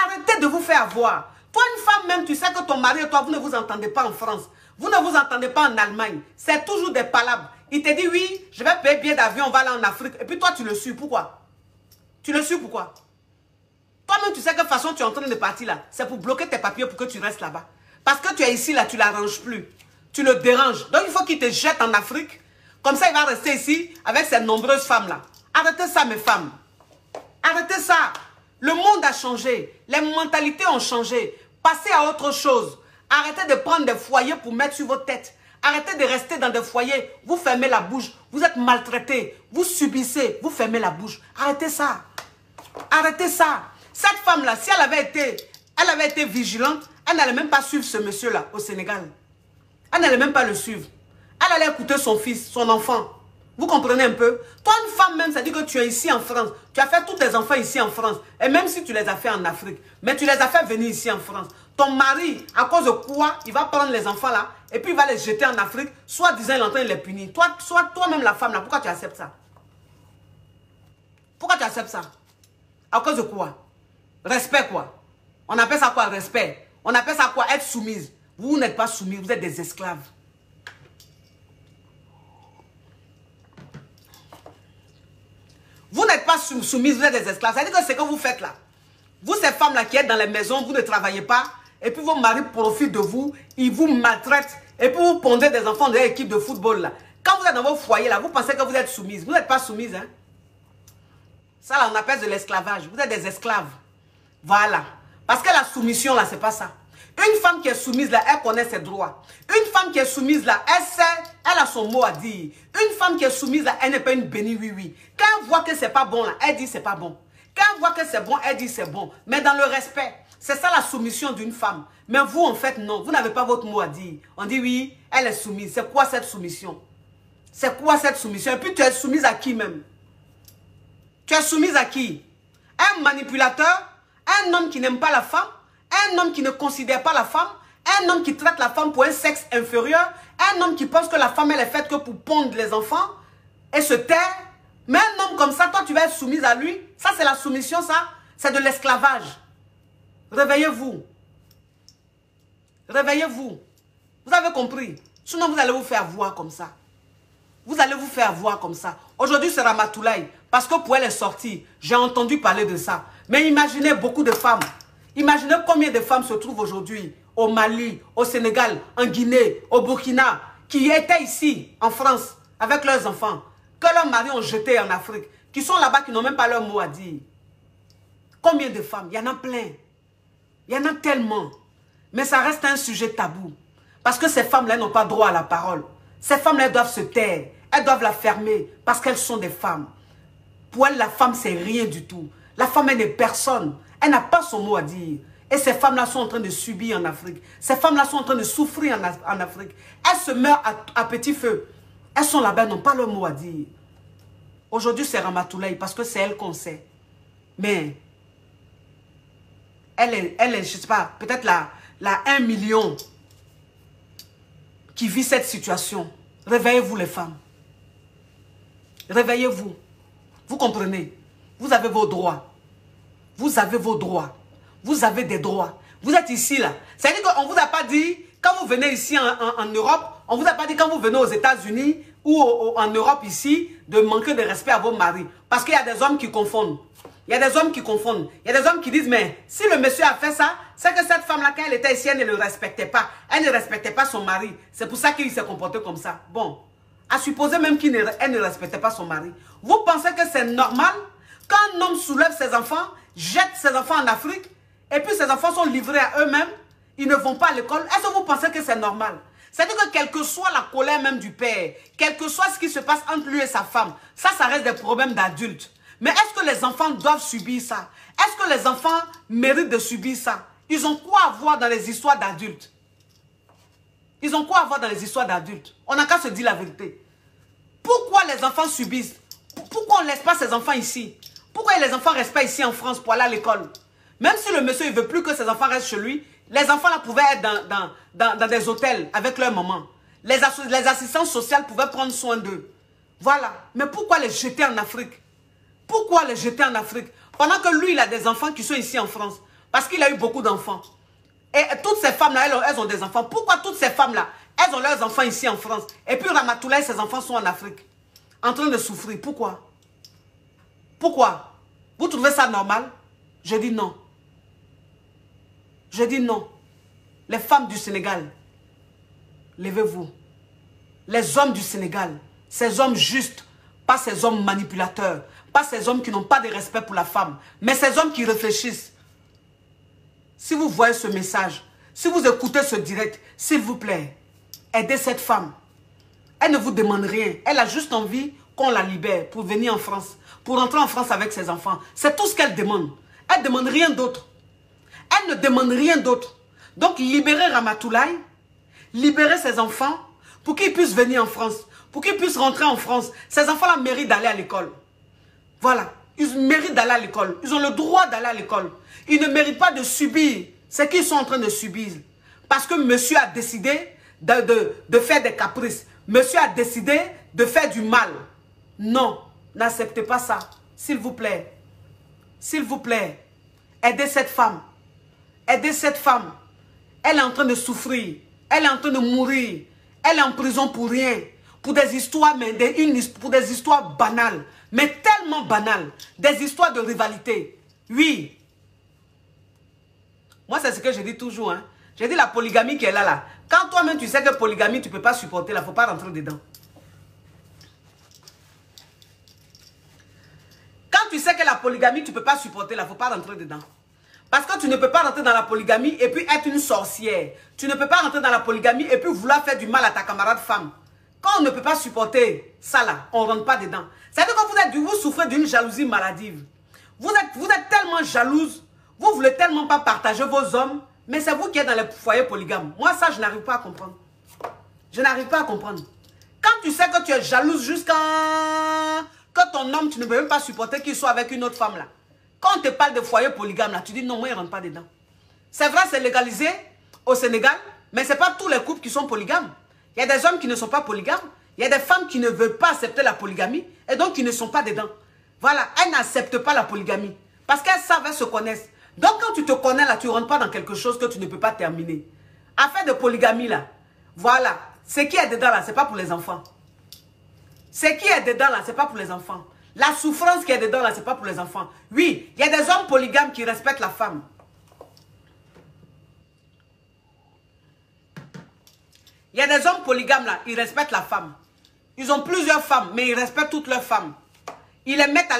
Arrêtez de vous faire avoir. Toi, une femme même, tu sais que ton mari et toi, vous ne vous entendez pas en France. Vous ne vous entendez pas en Allemagne. C'est toujours des palabres. Il te dit, oui, je vais payer billet d'avion, on va aller en Afrique. Et puis toi, tu le suis. Pourquoi? Tu le suis pourquoi? Toi-même, tu sais que de toute façon, tu es en train de partir là. C'est pour bloquer tes papiers pour que tu restes là-bas. Parce que tu es ici, là, tu ne l'arranges plus. Tu le déranges. Donc, il faut qu'il te jette en Afrique. Comme ça, il va rester ici avec ces nombreuses femmes-là. Arrêtez ça, mes femmes. Arrêtez ça. Le monde a changé. Les mentalités ont changé. Passez à autre chose. Arrêtez de prendre des foyers pour mettre sur votre tête. Arrêtez de rester dans des foyers. Vous fermez la bouche. Vous êtes maltraité. Vous subissez. Vous fermez la bouche. Arrêtez ça. Arrêtez ça. Cette femme-là, si elle avait été vigilante, elle n'allait même pas suivre ce monsieur-là au Sénégal. Elle n'allait même pas le suivre. Elle allait écouter son fils, son enfant. Vous comprenez un peu? Toi, une femme même, ça dit que tu es ici en France. Tu as fait tous tes enfants ici en France. Et même si tu les as fait en Afrique. Mais tu les as fait venir ici en France. Ton mari, à cause de quoi, il va prendre les enfants là et puis il va les jeter en Afrique. Soit disant, il est en train de les punir. Soit toi-même la femme là, pourquoi tu acceptes ça? Pourquoi tu acceptes ça? À cause de quoi? Respect quoi? On appelle ça quoi? Respect. On appelle ça quoi? Être soumise. Vous n'êtes pas soumis, vous êtes des esclaves. Vous n'êtes pas soumise, vous êtes des esclaves. Ça veut dire que ce que vous faites là, vous ces femmes-là qui êtes dans les maisons, vous ne travaillez pas, et puis vos maris profitent de vous, ils vous maltraitent, et puis vous pondez des enfants de l'équipe de football là. Quand vous êtes dans vos foyers là, vous pensez que vous êtes soumise. Vous n'êtes pas soumise, hein. Ça là, on appelle de l'esclavage. Vous êtes des esclaves. Voilà. Parce que la soumission là, c'est pas ça. Une femme qui est soumise là, elle connaît ses droits. Une femme qui est soumise là, elle sait, elle a son mot à dire. Une femme qui est soumise là, elle n'est pas une bénie oui. Quand elle voit que c'est pas bon là, elle dit c'est pas bon. Quand elle voit que c'est bon, elle dit c'est bon. Mais dans le respect, c'est ça la soumission d'une femme. Mais vous en fait non, vous n'avez pas votre mot à dire. On dit oui, elle est soumise. C'est quoi cette soumission? C'est quoi cette soumission? Et puis tu es soumise à qui même? Tu es soumise à qui? Un manipulateur? Un homme qui n'aime pas la femme? Un homme qui ne considère pas la femme, un homme qui traite la femme pour un sexe inférieur, un homme qui pense que la femme elle est faite que pour pondre les enfants et se taire. Mais un homme comme ça, toi tu vas être soumise à lui. Ça c'est la soumission, ça. C'est de l'esclavage. Réveillez-vous. Réveillez-vous. Vous avez compris? Sinon vous allez vous faire voir comme ça. Vous allez vous faire voir comme ça. Aujourd'hui c'est Ramatoulaye. Parce que pour elle est sortie, j'ai entendu parler de ça. Mais imaginez beaucoup de femmes. Imaginez combien de femmes se trouvent aujourd'hui au Mali, au Sénégal, en Guinée, au Burkina, qui étaient ici, en France, avec leurs enfants, que leurs maris ont jetés en Afrique, qui sont là-bas, qui n'ont même pas leur mot à dire. Combien de femmes? Il y en a plein. Il y en a tellement. Mais ça reste un sujet tabou. Parce que ces femmes-là n'ont pas droit à la parole. Ces femmes-là doivent se taire. Elles doivent la fermer parce qu'elles sont des femmes. Pour elles, la femme, c'est rien du tout. La femme, elle n'est personne. Elle n'a pas son mot à dire. Et ces femmes-là sont en train de subir en Afrique. Ces femmes-là sont en train de souffrir en Afrique. Elles se meurent à petit feu. Elles sont là-bas, elles n'ont pas leur mot à dire. Aujourd'hui, c'est Ramatoulaye parce que c'est elle qu'on sait. Mais elle est, je ne sais pas, peut-être la 1 million qui vit cette situation. Réveillez-vous les femmes. Réveillez-vous. Vous comprenez? Vous avez vos droits. Vous avez vos droits. Vous avez des droits. Vous êtes ici là. C'est-à-dire qu'on ne vous a pas dit, quand vous venez ici en Europe, on ne vous a pas dit quand vous venez aux États-Unis ou en Europe ici, de manquer de respect à vos maris. Parce qu'il y a des hommes qui confondent. Il y a des hommes qui confondent. Il y a des hommes qui disent, mais si le monsieur a fait ça, c'est que cette femme-là, quand elle était ici, elle ne le respectait pas. Elle ne respectait pas son mari. C'est pour ça qu'il s'est comporté comme ça. Bon, à supposer même qu'elle ne respectait pas son mari. Vous pensez que c'est normal quand un homme soulève ses enfants, jette ses enfants en Afrique, et puis ses enfants sont livrés à eux-mêmes, ils ne vont pas à l'école? Est-ce que vous pensez que c'est normal? C'est-à-dire que quelle que soit la colère même du père, quel que soit ce qui se passe entre lui et sa femme, ça reste des problèmes d'adultes. Mais est-ce que les enfants doivent subir ça? Est-ce que les enfants méritent de subir ça? Ils ont quoi à voir dans les histoires d'adultes? Ils ont quoi à voir dans les histoires d'adultes? On n'a qu'à se dire la vérité. Pourquoi les enfants subissent? Pourquoi on ne laisse pas ces enfants ici? Pourquoi les enfants ne restent pas ici en France pour aller à l'école? Même si le monsieur ne veut plus que ses enfants restent chez lui, les enfants là pouvaient être dans des hôtels avec leur maman. Les assistantes sociales pouvaient prendre soin d'eux. Voilà. Mais pourquoi les jeter en Afrique? Pourquoi les jeter en Afrique? Pendant que lui, il a des enfants qui sont ici en France. Parce qu'il a eu beaucoup d'enfants. Et toutes ces femmes-là, elles ont des enfants. Pourquoi toutes ces femmes-là, elles ont leurs enfants ici en France? Et puis Ramatoulaye, ses enfants sont en Afrique. En train de souffrir. Pourquoi? Pourquoi? Vous trouvez ça normal? Je dis non. Je dis non. Les femmes du Sénégal, levez-vous. Les hommes du Sénégal, ces hommes justes, Pas ces hommes manipulateurs. Pas ces hommes qui n'ont pas de respect pour la femme. Mais ces hommes qui réfléchissent. Si vous voyez ce message, si vous écoutez ce direct, s'il vous plaît, aidez cette femme. Elle ne vous demande rien. Elle a juste envie qu'on la libère pour venir en France. Pour rentrer en France avec ses enfants. C'est tout ce qu'elle demande. Elle ne demande rien d'autre. Elle ne demande rien d'autre. Donc, libérez Ramatoulaye, libérez ses enfants pour qu'ils puissent venir en France, pour qu'ils puissent rentrer en France. Ces enfants-là méritent d'aller à l'école. Voilà. Ils méritent d'aller à l'école. Ils ont le droit d'aller à l'école. Ils ne méritent pas de subir ce qu'ils sont en train de subir. Parce que monsieur a décidé de faire des caprices. Monsieur a décidé de faire du mal. Non, n'acceptez pas ça. S'il vous plaît. S'il vous plaît. Aidez cette femme. Aidez cette femme. Elle est en train de souffrir. Elle est en train de mourir. Elle est en prison pour rien. Pour des histoires, mais pour des histoires banales. Mais tellement banales. Des histoires de rivalité. Oui. Moi, c'est ce que je dis toujours. Hein. Je dis la polygamie qui est là. Quand toi-même, tu sais que polygamie, tu ne peux pas supporter, il ne faut pas rentrer dedans. Quand tu sais que la polygamie, tu ne peux pas supporter, il ne faut pas rentrer dedans. Parce que tu ne peux pas rentrer dans la polygamie et puis être une sorcière. Tu ne peux pas rentrer dans la polygamie et puis vouloir faire du mal à ta camarade femme. Quand on ne peut pas supporter ça là, on ne rentre pas dedans. C'est-à-dire que vous souffrez d'une jalousie maladive. Vous êtes tellement jalouse, vous ne voulez tellement pas partager vos hommes, mais c'est vous qui êtes dans les foyers polygames. Moi, ça, je n'arrive pas à comprendre. Je n'arrive pas à comprendre. Quand tu sais que tu es jalouse jusqu'à que ton homme, tu ne peux même pas supporter qu'il soit avec une autre femme là. Quand on te parle de foyer polygame là, tu dis non, moi, il ne rentre pas dedans. C'est vrai, c'est légalisé au Sénégal, mais ce n'est pas tous les couples qui sont polygames. Il y a des hommes qui ne sont pas polygames. Il y a des femmes qui ne veulent pas accepter la polygamie et donc qui ne sont pas dedans. Voilà, elles n'acceptent pas la polygamie parce qu'elles savent, elles se connaissent. Donc quand tu te connais là, tu ne rentres pas dans quelque chose que tu ne peux pas terminer. Affaire de polygamie là, voilà, ce qui est dedans là, ce n'est pas pour les enfants. Ce qui est dedans là, ce n'est pas pour les enfants. La souffrance qui est dedans là, ce n'est pas pour les enfants. Oui, il y a des hommes polygames qui respectent la femme. Il y a des hommes polygames là, ils respectent la femme. Ils ont plusieurs femmes, mais ils respectent toutes leurs femmes. Ils les mettent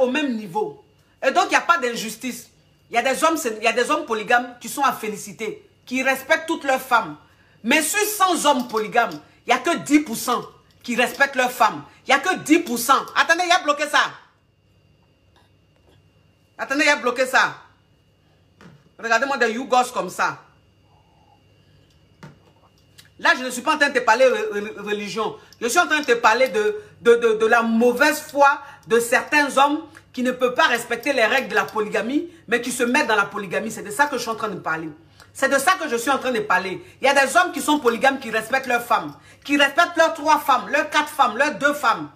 au même niveau. Et donc, il n'y a pas d'injustice. Il y a des hommes polygames qui sont à féliciter, qui respectent toutes leurs femmes. Mais sur 100 hommes polygames, il n'y a que 10% qui respectent leurs femmes. Il n'y a que 10%. Attendez, il a bloqué ça. Attendez, il a bloqué ça. Regardez-moi des Yougos comme ça. Là, je ne suis pas en train de te parler de religion. Je suis en train de te parler de la mauvaise foi de certains hommes qui ne peuvent pas respecter les règles de la polygamie, mais qui se mettent dans la polygamie. C'est de ça que je suis en train de parler. C'est de ça que je suis en train de parler. Il y a des hommes qui sont polygames qui respectent leurs femmes, qui respectent leurs 3 femmes, leurs 4 femmes, leurs 2 femmes.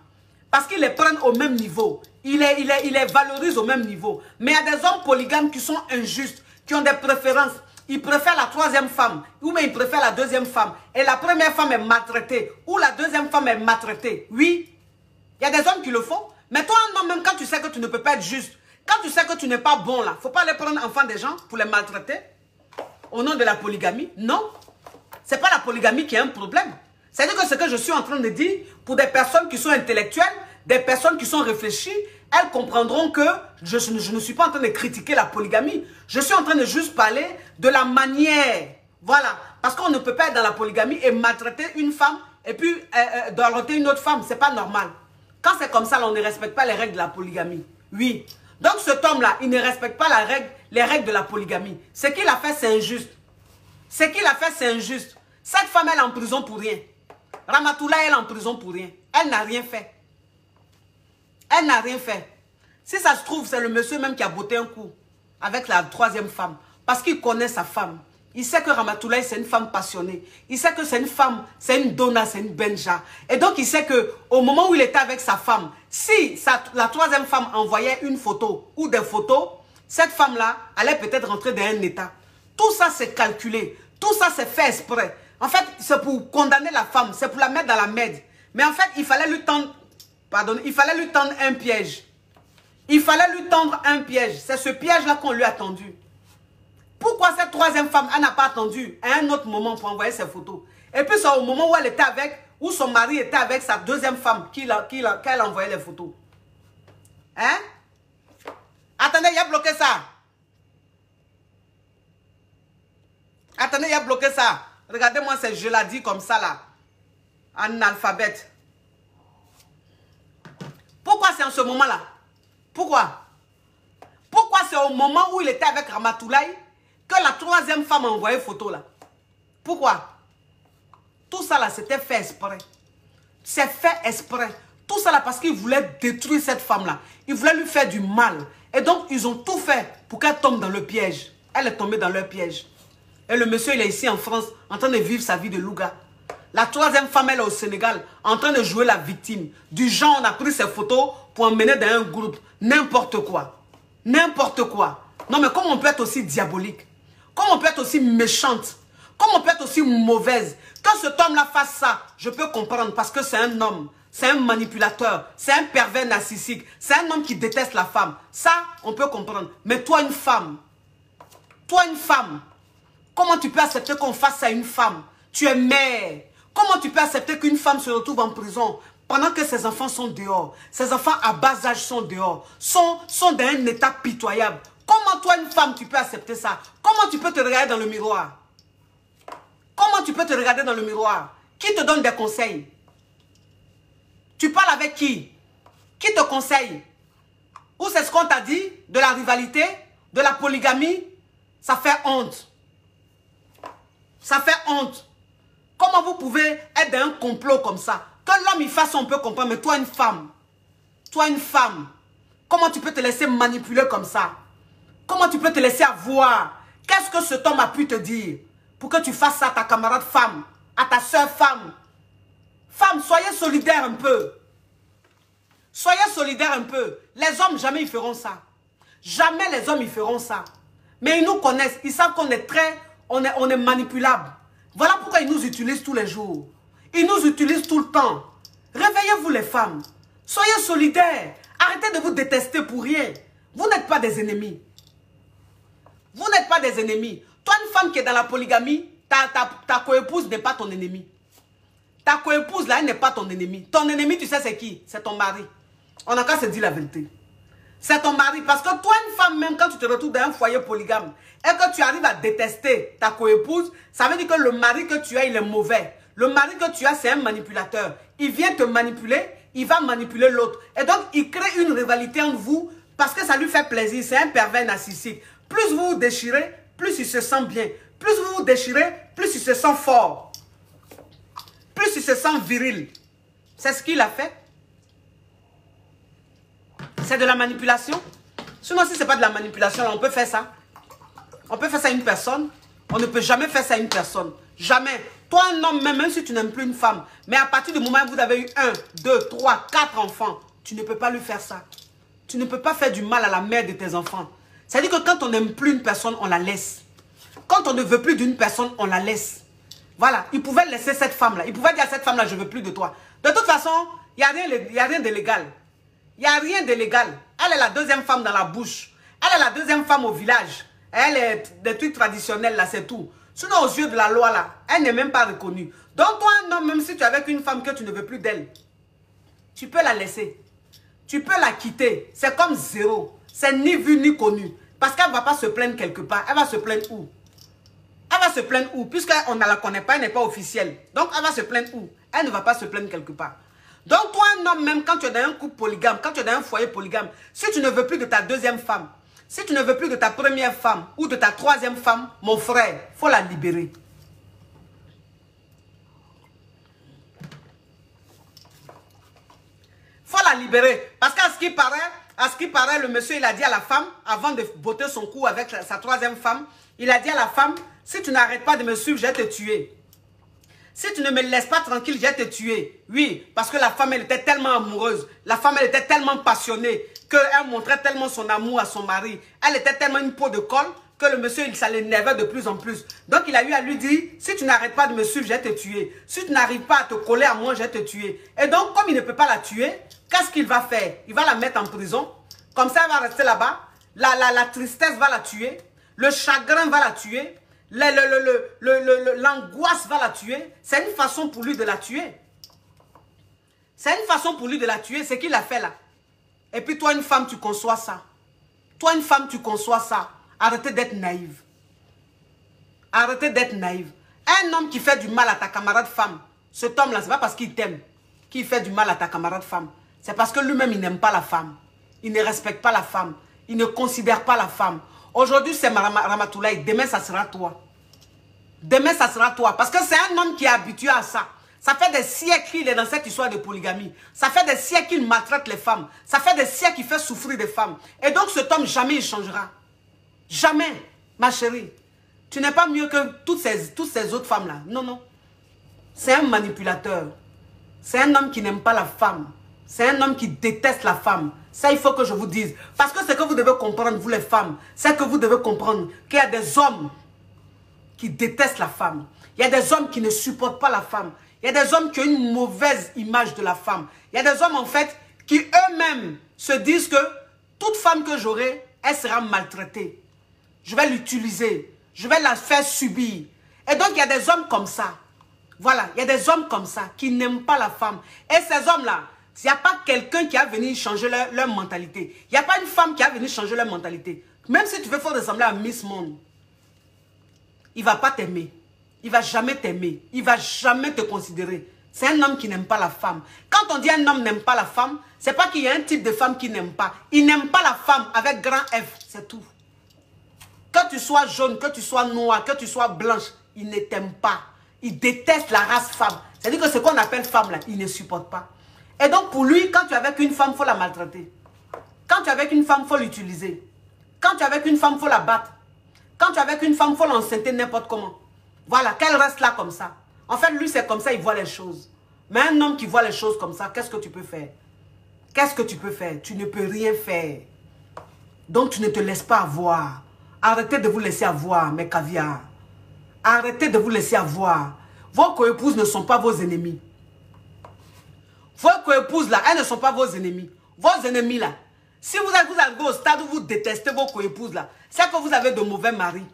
Parce qu'ils les prennent au même niveau. Ils les valorisent au même niveau. Mais il y a des hommes polygames qui sont injustes, qui ont des préférences. Ils préfèrent la 3e femme, ou bien ils préfèrent la 2e femme. Et la première femme est maltraitée, ou la 2e femme est maltraitée. Oui, il y a des hommes qui le font. Mais toi, non, même quand tu sais que tu ne peux pas être juste, quand tu sais que tu n'es pas bon là, il ne faut pas aller prendre enfant des gens pour les maltraiter au nom de la polygamie. Non, ce n'est pas la polygamie qui est un problème. C'est-à-dire que ce que je suis en train de dire, pour des personnes qui sont intellectuelles, des personnes qui sont réfléchies, elles comprendront que je ne suis pas en train de critiquer la polygamie. Je suis en train de juste parler de la manière. Voilà. Parce qu'on ne peut pas être dans la polygamie et maltraiter une femme et puis dorloter une autre femme. Ce n'est pas normal. Quand c'est comme ça, là, on ne respecte pas les règles de la polygamie. Oui. Donc cet homme-là, il ne respecte pas les règles de la polygamie. Ce qu'il a fait, c'est injuste. Ce qu'il a fait, c'est injuste. Cette femme, elle est en prison pour rien. Ramatoulaye, elle est en prison pour rien. Elle n'a rien fait. Elle n'a rien fait. Si ça se trouve, c'est le monsieur même qui a botté un coup avec la 3e femme. Parce qu'il connaît sa femme. Il sait que Ramatoulaye, c'est une femme passionnée. Il sait que c'est une femme, c'est une donna, c'est une benja. Et donc, il sait qu'au moment où il était avec sa femme, si la 3e femme envoyait une photo ou des photos, cette femme-là allait peut-être rentrer dans un état. Tout ça, c'est calculé. Tout ça, c'est fait exprès. En fait, c'est pour condamner la femme. C'est pour la mettre dans la merde. Mais en fait, il fallait lui tendre... Pardon, il fallait lui tendre un piège. Il fallait lui tendre un piège. C'est ce piège-là qu'on lui a tendu. Pourquoi cette 3e femme, elle n'a pas attendu à un autre moment pour envoyer ses photos? Et puis c'est au moment où elle était avec, où son mari était avec sa deuxième femme qu'elle envoyait les photos. Hein? Attendez, il a bloqué ça. Attendez, il a bloqué ça. Regardez-moi, je l'ai dit comme ça là. Analphabète. Pourquoi c'est en ce moment-là? Pourquoi? Pourquoi c'est au moment où il était avec Ramatoulaye que la troisième femme a envoyé photo là? Pourquoi? Tout ça là, c'était fait exprès. C'est fait exprès. Tout ça là parce qu'ils voulaient détruire cette femme-là. Ils voulaient lui faire du mal. Et donc, ils ont tout fait pour qu'elle tombe dans le piège. Elle est tombée dans leur piège. Et le monsieur, il est ici en France, en train de vivre sa vie de louga. La troisième femme, elle est au Sénégal, en train de jouer la victime. Du genre, on a pris ses photos pour emmener dans un groupe. N'importe quoi. N'importe quoi. Non, mais comment on peut être aussi diabolique? Comment on peut être aussi méchante? Comment on peut être aussi mauvaise? Quand cet homme-là fasse ça, je peux comprendre parce que c'est un homme. C'est un manipulateur. C'est un pervers narcissique. C'est un homme qui déteste la femme. Ça, on peut comprendre. Mais toi, une femme. Toi, une femme. Comment tu peux accepter qu'on fasse ça à une femme? Tu es mère. Comment tu peux accepter qu'une femme se retrouve en prison pendant que ses enfants sont dehors? Ses enfants à bas âge sont dehors. Sont dans un état pitoyable. Comment toi, une femme, tu peux accepter ça? Comment tu peux te regarder dans le miroir? Comment tu peux te regarder dans le miroir? Qui te donne des conseils? Tu parles avec qui? Qui te conseille? Ou c'est ce qu'on t'a dit? De la rivalité? De la polygamie? Ça fait honte. Ça fait honte. Comment vous pouvez être dans un complot comme ça? Que l'homme il fasse, on peut comprendre, mais toi une femme. Toi une femme. Comment tu peux te laisser manipuler comme ça? Comment tu peux te laisser avoir? Qu'est-ce que cet homme a pu te dire? Pour que tu fasses ça à ta camarade femme, à ta soeur femme. Femme, soyez solidaire un peu. Soyez solidaire un peu. Les hommes, jamais ils feront ça. Jamais les hommes, ils feront ça. Mais ils nous connaissent. Ils savent qu'on est on est manipulable. Voilà pourquoi ils nous utilisent tous les jours. Ils nous utilisent tout le temps. Réveillez-vous les femmes. Soyez solidaires. Arrêtez de vous détester pour rien. Vous n'êtes pas des ennemis. Vous n'êtes pas des ennemis. Toi, une femme qui est dans la polygamie, ta coépouse n'est pas ton ennemi. Ta coépouse, là, elle n'est pas ton ennemi. Ton ennemi, tu sais, c'est qui? C'est ton mari. On n'a qu'à se dire la vérité. C'est ton mari. Parce que toi, une femme, même quand tu te retrouves dans un foyer polygame et que tu arrives à détester ta coépouse, ça veut dire que le mari que tu as, il est mauvais. Le mari que tu as, c'est un manipulateur. Il vient te manipuler, il va manipuler l'autre. Et donc, il crée une rivalité entre vous parce que ça lui fait plaisir. C'est un pervers narcissique. Plus vous vous déchirez, plus il se sent bien. Plus vous vous déchirez, plus il se sent fort. Plus il se sent viril. C'est ce qu'il a fait. C'est de la manipulation. Sinon, si ce n'est pas de la manipulation, on peut faire ça. On peut faire ça à une personne. On ne peut jamais faire ça à une personne. Jamais. Toi, un homme, même si tu n'aimes plus une femme, mais à partir du moment où vous avez eu 1, 2, 3, 4 enfants, tu ne peux pas lui faire ça. Tu ne peux pas faire du mal à la mère de tes enfants. C'est-à-dire que quand on n'aime plus une personne, on la laisse. Quand on ne veut plus d'une personne, on la laisse. Voilà. Il pouvait laisser cette femme-là. Il pouvait dire à cette femme-là, je ne veux plus de toi. De toute façon, il n'y a rien de légal. Il n'y a rien de légal. Elle est la deuxième femme dans la bouche. Elle est la deuxième femme au village. Elle est des trucs traditionnels, là, c'est tout. Sinon, aux yeux de la loi, là, elle n'est même pas reconnue. Donc, toi, un homme, même si tu es avec une femme que tu ne veux plus d'elle, tu peux la laisser. Tu peux la quitter. C'est comme zéro. C'est ni vu ni connu. Parce qu'elle ne va pas se plaindre quelque part. Elle va se plaindre où? Elle va se plaindre où? Puisqu'on ne la connaît pas, elle n'est pas officielle. Donc, elle va se plaindre où? Elle ne va pas se plaindre quelque part. Donc, toi, un homme, même quand tu es dans un couple polygame, quand tu es dans un foyer polygame, si tu ne veux plus de ta deuxième femme, si tu ne veux plus de ta première femme ou de ta troisième femme, mon frère, il faut la libérer. Il faut la libérer. Parce qu'à ce qui paraît, le monsieur, il a dit à la femme, avant de botter son cou avec sa troisième femme, il a dit à la femme, si tu n'arrêtes pas de me suivre, je vais te tuer. Si tu ne me laisses pas tranquille, je vais te tuer. Oui, parce que la femme, elle était tellement amoureuse. La femme, elle était tellement passionnée qu'elle montrait tellement son amour à son mari. Elle était tellement une peau de colle que le monsieur, ça l'énervait de plus en plus. Donc, il a eu à lui dire, si tu n'arrêtes pas de me suivre, je vais te tuer. Si tu n'arrives pas à te coller à moi, je vais te tuer. Et donc, comme il ne peut pas la tuer, qu'est-ce qu'il va faire? Il va la mettre en prison. Comme ça, elle va rester là-bas. La tristesse va la tuer. Le chagrin va la tuer. L'angoisse va la tuer. C'est une façon pour lui de la tuer. C'est une façon pour lui de la tuer, c'est qu'il a fait là. Et puis toi, une femme, tu conçois ça. Toi, une femme, tu conçois ça. Arrêtez d'être naïve. Arrêtez d'être naïve. Un homme qui fait du mal à ta camarade femme, cet homme-là, c'est pas parce qu'il t'aime qu'il fait du mal à ta camarade femme. C'est parce que lui-même, il n'aime pas la femme. Il ne respecte pas la femme. Il ne considère pas la femme. Aujourd'hui, c'est Ramatoulaye. Demain, ça sera toi. Demain, ça sera toi. Parce que c'est un homme qui est habitué à ça. Ça fait des siècles qu'il est dans cette histoire de polygamie. Ça fait des siècles qu'il maltraite les femmes. Ça fait des siècles qu'il fait souffrir des femmes. Et donc, cet homme, jamais il changera. Jamais, ma chérie. Tu n'es pas mieux que toutes ces autres femmes-là. Non, non. C'est un manipulateur. C'est un homme qui n'aime pas la femme. C'est un homme qui déteste la femme. Ça, il faut que je vous dise. Parce que ce que vous devez comprendre, vous les femmes, c'est que vous devez comprendre qu'il y a des hommes qui détestent la femme. Il y a des hommes qui ne supportent pas la femme. Il y a des hommes qui ont une mauvaise image de la femme. Il y a des hommes, en fait, qui eux-mêmes se disent que toute femme que j'aurai, elle sera maltraitée. Je vais l'utiliser. Je vais la faire subir. Et donc, il y a des hommes comme ça. Voilà, il y a des hommes comme ça qui n'aiment pas la femme. Et ces hommes-là, il n'y a pas quelqu'un qui a venu changer leur mentalité. Il n'y a pas une femme qui a venu changer leur mentalité. Même si tu veux faire ressembler à Miss Monde, il ne va pas t'aimer. Il ne va jamais t'aimer. Il ne va jamais te considérer. C'est un homme qui n'aime pas la femme. Quand on dit un homme n'aime pas la femme, ce n'est pas qu'il y a un type de femme qui n'aime pas. Il n'aime pas la femme avec grand F, c'est tout. Que tu sois jaune, que tu sois noire, que tu sois blanche, il ne t'aime pas. Il déteste la race femme. C'est-à-dire que ce qu'on appelle femme là, il ne supporte pas. Et donc pour lui, quand tu es avec une femme, il faut la maltraiter. Quand tu es avec une femme, il faut l'utiliser. Quand tu es avec une femme, il faut la battre. Quand tu es avec une femme, il faut l'enceinter n'importe comment. Voilà, qu'elle reste là comme ça. En fait, lui, c'est comme ça, il voit les choses. Mais un homme qui voit les choses comme ça, qu'est-ce que tu peux faire? Qu'est-ce que tu peux faire? Tu ne peux rien faire. Donc, tu ne te laisses pas avoir. Arrêtez de vous laisser avoir, mes caviars. Arrêtez de vous laisser avoir. Vos coépouses ne sont pas vos ennemis. Vos coépouses, là, elles ne sont pas vos ennemis. Vos ennemis, là, si vous arrivez au stade où vous détestez vos coépouses, là, c'est que vous avez de mauvais maris.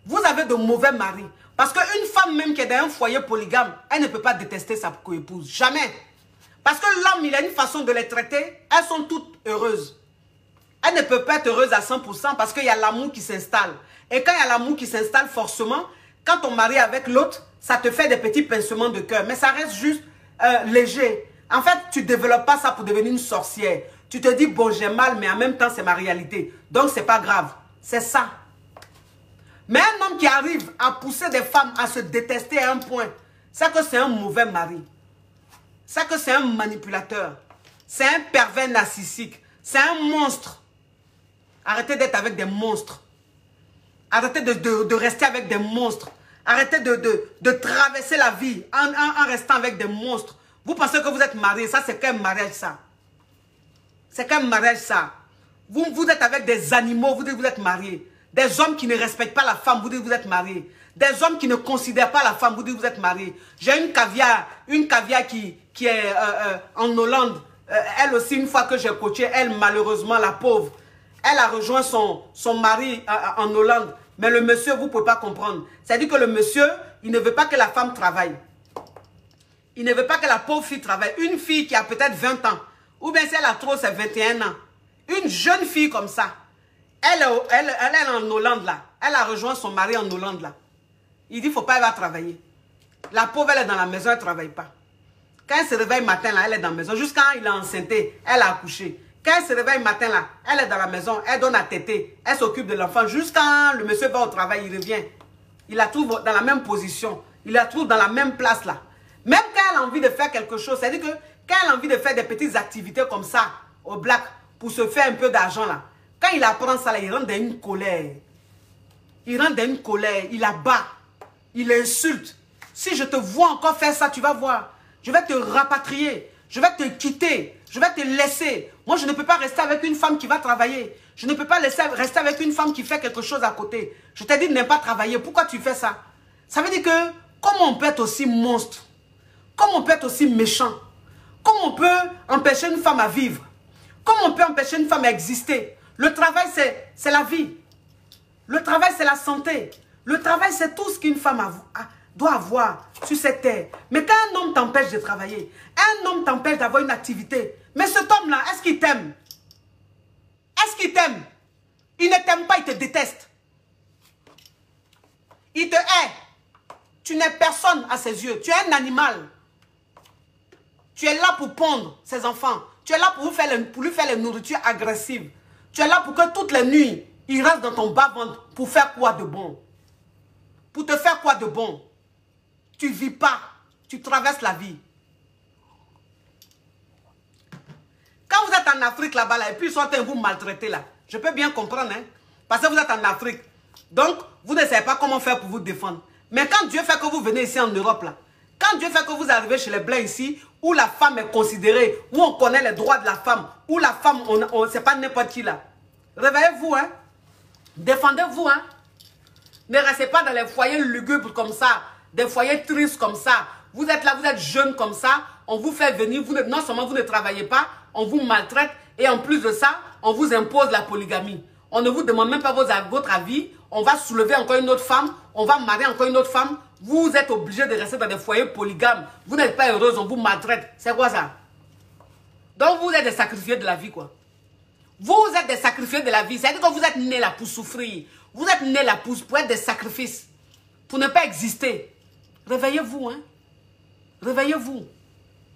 Vous avez de mauvais maris. Parce qu'une femme même qui est dans un foyer polygame, elle ne peut pas détester sa coépouse. Jamais. Parce que l'homme, il a une façon de les traiter. Elles sont toutes heureuses. Elle ne peut pas être heureuse à 100% parce qu'il y a l'amour qui s'installe. Et quand il y a l'amour qui s'installe, forcément, quand on marie avec l'autre, ça te fait des petits pincements de cœur. Mais ça reste juste léger. En fait, tu ne développes pas ça pour devenir une sorcière. Tu te dis, bon, j'ai mal, mais en même temps, c'est ma réalité. Donc, ce n'est pas grave. C'est ça. Mais un homme qui arrive à pousser des femmes à se détester à un point, c'est que c'est un mauvais mari. C'est que c'est un manipulateur. C'est un pervers narcissique. C'est un monstre. Arrêtez d'être avec des monstres. Arrêtez de rester avec des monstres. Arrêtez de traverser la vie en restant avec des monstres. Vous pensez que vous êtes marié, ça c'est qu'un mariage ça. C'est qu'un mariage ça. Vous êtes avec des animaux, vous dites que vous êtes marié. Des hommes qui ne respectent pas la femme, vous dites que vous êtes marié. Des hommes qui ne considèrent pas la femme, vous dites que vous êtes marié. J'ai une caviar qui est en Hollande. Elle aussi, une fois que j'ai coaché, elle malheureusement, la pauvre, elle a rejoint son mari en Hollande. Mais le monsieur, vous ne pouvez pas comprendre. C'est-à-dire que le monsieur, il ne veut pas que la femme travaille. Il ne veut pas que la pauvre fille travaille. Une fille qui a peut-être 20 ans, ou bien si elle a trop, c'est 21 ans. Une jeune fille comme ça, elle est en Hollande là. Elle a rejoint son mari en Hollande là. Il dit, il ne faut pas, elle va travailler. La pauvre, elle est dans la maison, elle ne travaille pas. Quand elle se réveille matin là, elle est dans la maison. Jusqu'à quand il est enceinté, elle a accouché. Quand elle se réveille matin là, elle est dans la maison, elle donne à téter, elle s'occupe de l'enfant. Jusqu'à le monsieur va au travail, il revient. Il la trouve dans la même position. Il la trouve dans la même place là. Même quand elle a envie de faire quelque chose, c'est-à-dire que quand elle a envie de faire des petites activités comme ça, au black, pour se faire un peu d'argent là, quand il apprend ça là, il rentre dans une colère. Il rentre dans une colère, il abat, il insulte. Si je te vois encore faire ça, tu vas voir. Je vais te rapatrier, je vais te quitter, je vais te laisser. Moi, je ne peux pas rester avec une femme qui va travailler. Je ne peux pas rester avec une femme qui fait quelque chose à côté. Je t'ai dit de ne pas travailler. Pourquoi tu fais ça? Ça veut dire que, comment on peut être aussi monstre? Comment on peut être aussi méchant? Comment on peut empêcher une femme à vivre? Comment on peut empêcher une femme à exister? Le travail, c'est la vie. Le travail, c'est la santé. Le travail, c'est tout ce qu'une femme doit avoir sur cette terre. Mais quand un homme t'empêche de travailler, un homme t'empêche d'avoir une activité, mais cet homme-là, est-ce qu'il t'aime? Est-ce qu'il t'aime? Il ne t'aime pas, il te déteste. Il te hait. Tu n'es personne à ses yeux. Tu es un animal. Tu es là pour pondre ses enfants. Tu es là pour lui faire les nourritures agressives. Tu es là pour que toutes les nuits, il reste dans ton bas-ventre pour faire quoi de bon? Pour te faire quoi de bon? Tu ne vis pas. Tu traverses la vie. Quand vous êtes en Afrique là-bas, là, et puis ils sont en train de vous maltraiter là, je peux bien comprendre, hein, parce que vous êtes en Afrique. Donc, vous ne savez pas comment faire pour vous défendre. Mais quand Dieu fait que vous venez ici en Europe, là, quand Dieu fait que vous arrivez chez les Blancs ici, où la femme est considérée, où on connaît les droits de la femme, où la femme, c'est pas n'importe qui là. Réveillez-vous, hein. Défendez-vous, hein. Ne restez pas dans les foyers lugubres comme ça, des foyers tristes comme ça. Vous êtes là, vous êtes jeune comme ça, on vous fait venir, non seulement vous ne travaillez pas, on vous maltraite et en plus de ça, on vous impose la polygamie. On ne vous demande même pas votre avis, on va soulever encore une autre femme, on va marier encore une autre femme. Vous êtes obligé de rester dans des foyers polygames. Vous n'êtes pas heureuse, on vous maltraite. C'est quoi ça? Donc vous êtes des sacrifiés de la vie, quoi. Vous êtes des sacrifiés de la vie. C'est-à-dire que vous êtes nés là pour souffrir. Vous êtes nés là pour être des sacrifices. Pour ne pas exister. Réveillez-vous, hein. Réveillez-vous.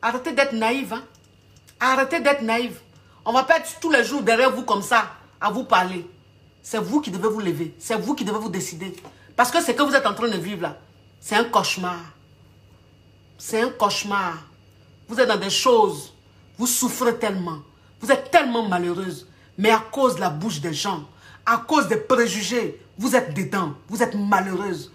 Arrêtez d'être naïve, hein. Arrêtez d'être naïve. On va pas être tous les jours derrière vous comme ça, à vous parler. C'est vous qui devez vous lever. C'est vous qui devez vous décider. Parce que ce que vous êtes en train de vivre là, c'est un cauchemar. C'est un cauchemar. Vous êtes dans des choses. Vous souffrez tellement. Vous êtes tellement malheureuse. Mais à cause de la bouche des gens, à cause des préjugés, vous êtes dedans. Vous êtes malheureuse.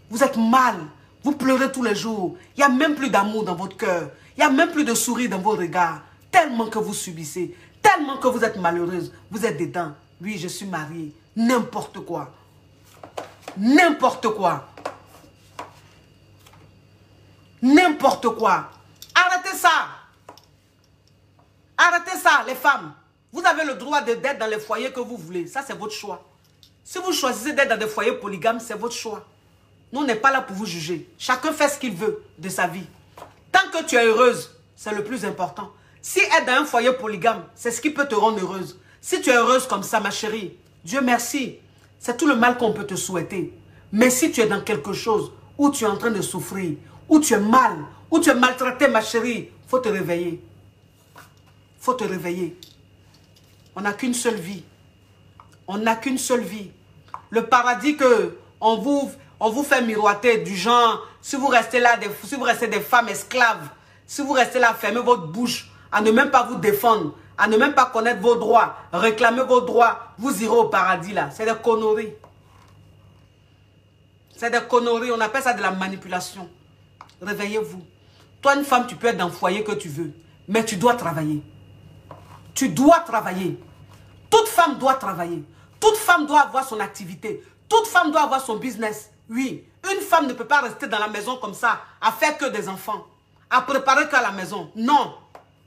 Vous êtes mal. Vous pleurez tous les jours. Il n'y a même plus d'amour dans votre cœur. Il n'y a même plus de sourire dans vos regards. Tellement que vous subissez. Tellement que vous êtes malheureuse. Vous êtes dedans. Oui, je suis mariée. N'importe quoi. N'importe quoi. N'importe quoi. Arrêtez ça. Arrêtez ça, les femmes. Vous avez le droit d'être dans les foyers que vous voulez. Ça, c'est votre choix. Si vous choisissez d'être dans des foyers polygames, c'est votre choix. Nous, on n'est pas là pour vous juger. Chacun fait ce qu'il veut de sa vie. Tant que tu es heureuse, c'est le plus important. Si être dans un foyer polygame, c'est ce qui peut te rendre heureuse. Si tu es heureuse comme ça, ma chérie, Dieu merci. C'est tout le mal qu'on peut te souhaiter. Mais si tu es dans quelque chose où tu es en train de souffrir, où tu es mal, où tu es maltraité, ma chérie, il faut te réveiller. Il faut te réveiller. On n'a qu'une seule vie. On n'a qu'une seule vie. Le paradis que on vous fait miroiter du genre, si vous restez là, si vous restez des femmes esclaves, si vous restez là, fermez votre bouche, à ne même pas vous défendre, à ne même pas connaître vos droits, réclamer vos droits, vous irez au paradis là. C'est des conneries. C'est des conneries, on appelle ça de la manipulation. Réveillez-vous. Toi, une femme, tu peux être dans le foyer que tu veux, mais tu dois travailler. Tu dois travailler. Toute femme doit travailler. Toute femme doit avoir son activité. Toute femme doit avoir son business. Oui, une femme ne peut pas rester dans la maison comme ça, à faire que des enfants, à préparer qu'à la maison. Non,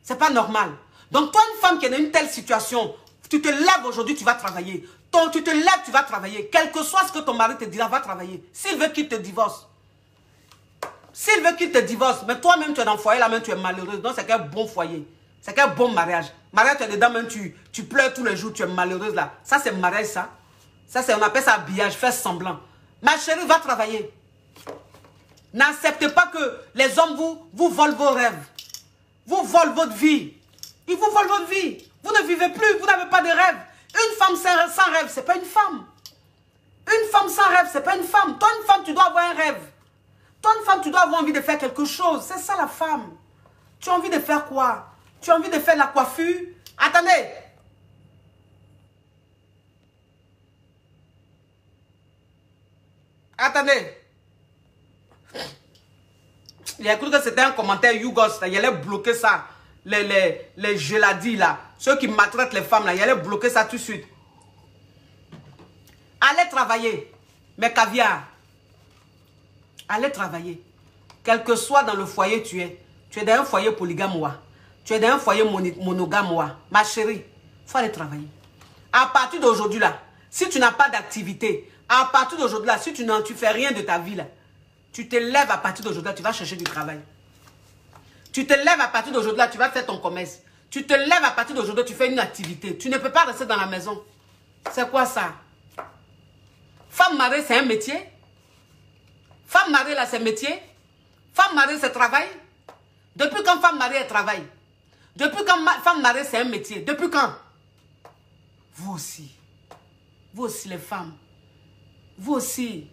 c'est pas normal. Donc toi, une femme qui est dans une telle situation, tu te lèves aujourd'hui, tu vas travailler. Tu te lèves, tu vas travailler. Quel que soit ce que ton mari te dira, va travailler. S'il veut qu'il te divorce. S'il veut qu'il te divorce, mais toi-même, tu es dans le foyer, là-même, tu es malheureuse. Donc, c'est qu'un bon foyer. C'est qu'un bon mariage. Mariage, tu es dedans, même tu pleures tous les jours, tu es malheureuse, là. Ça, c'est mariage, ça. Ça, on appelle ça habillage, faire semblant. Ma chérie, va travailler. N'acceptez pas que les hommes vous volent vos rêves. Vous volent votre vie. Ils vous volent votre vie. Vous ne vivez plus, vous n'avez pas de rêve. Une femme sans rêve, ce n'est pas une femme. Une femme sans rêve, ce n'est pas une femme. Toi, une femme, tu dois avoir un rêve. Toi, une femme, tu dois avoir envie de faire quelque chose. C'est ça, la femme. Tu as envie de faire quoi? Tu as envie de faire la coiffure? Attendez. Attendez. Il a cru que c'était un commentaire Yougos. Il allait bloquer ça. Les geladies là. Ceux qui maltraitent les femmes là. Il allait bloquer ça tout de suite. Allez travailler. Mais caviar. Allez travailler. Quel que soit dans le foyer tu es. Tu es dans un foyer polygame. Tu es dans un foyer monogame. Ma chérie. Il faut aller travailler. À partir d'aujourd'hui là. Si tu n'as pas d'activité. À partir d'aujourd'hui là. Si tu ne fais rien de ta vie là. Tu te lèves à partir d'aujourd'hui, tu vas chercher du travail. Tu te lèves à partir d'aujourd'hui, là, tu vas faire ton commerce. Tu te lèves à partir d'aujourd'hui, tu fais une activité. Tu ne peux pas rester dans la maison. C'est quoi ça? Femme mariée, c'est un métier? Femme mariée, là, c'est un métier? Femme mariée, c'est travail? Depuis quand femme mariée, elle travaille? Depuis quand femme mariée, c'est un métier? Depuis quand? Vous aussi les femmes. Vous aussi.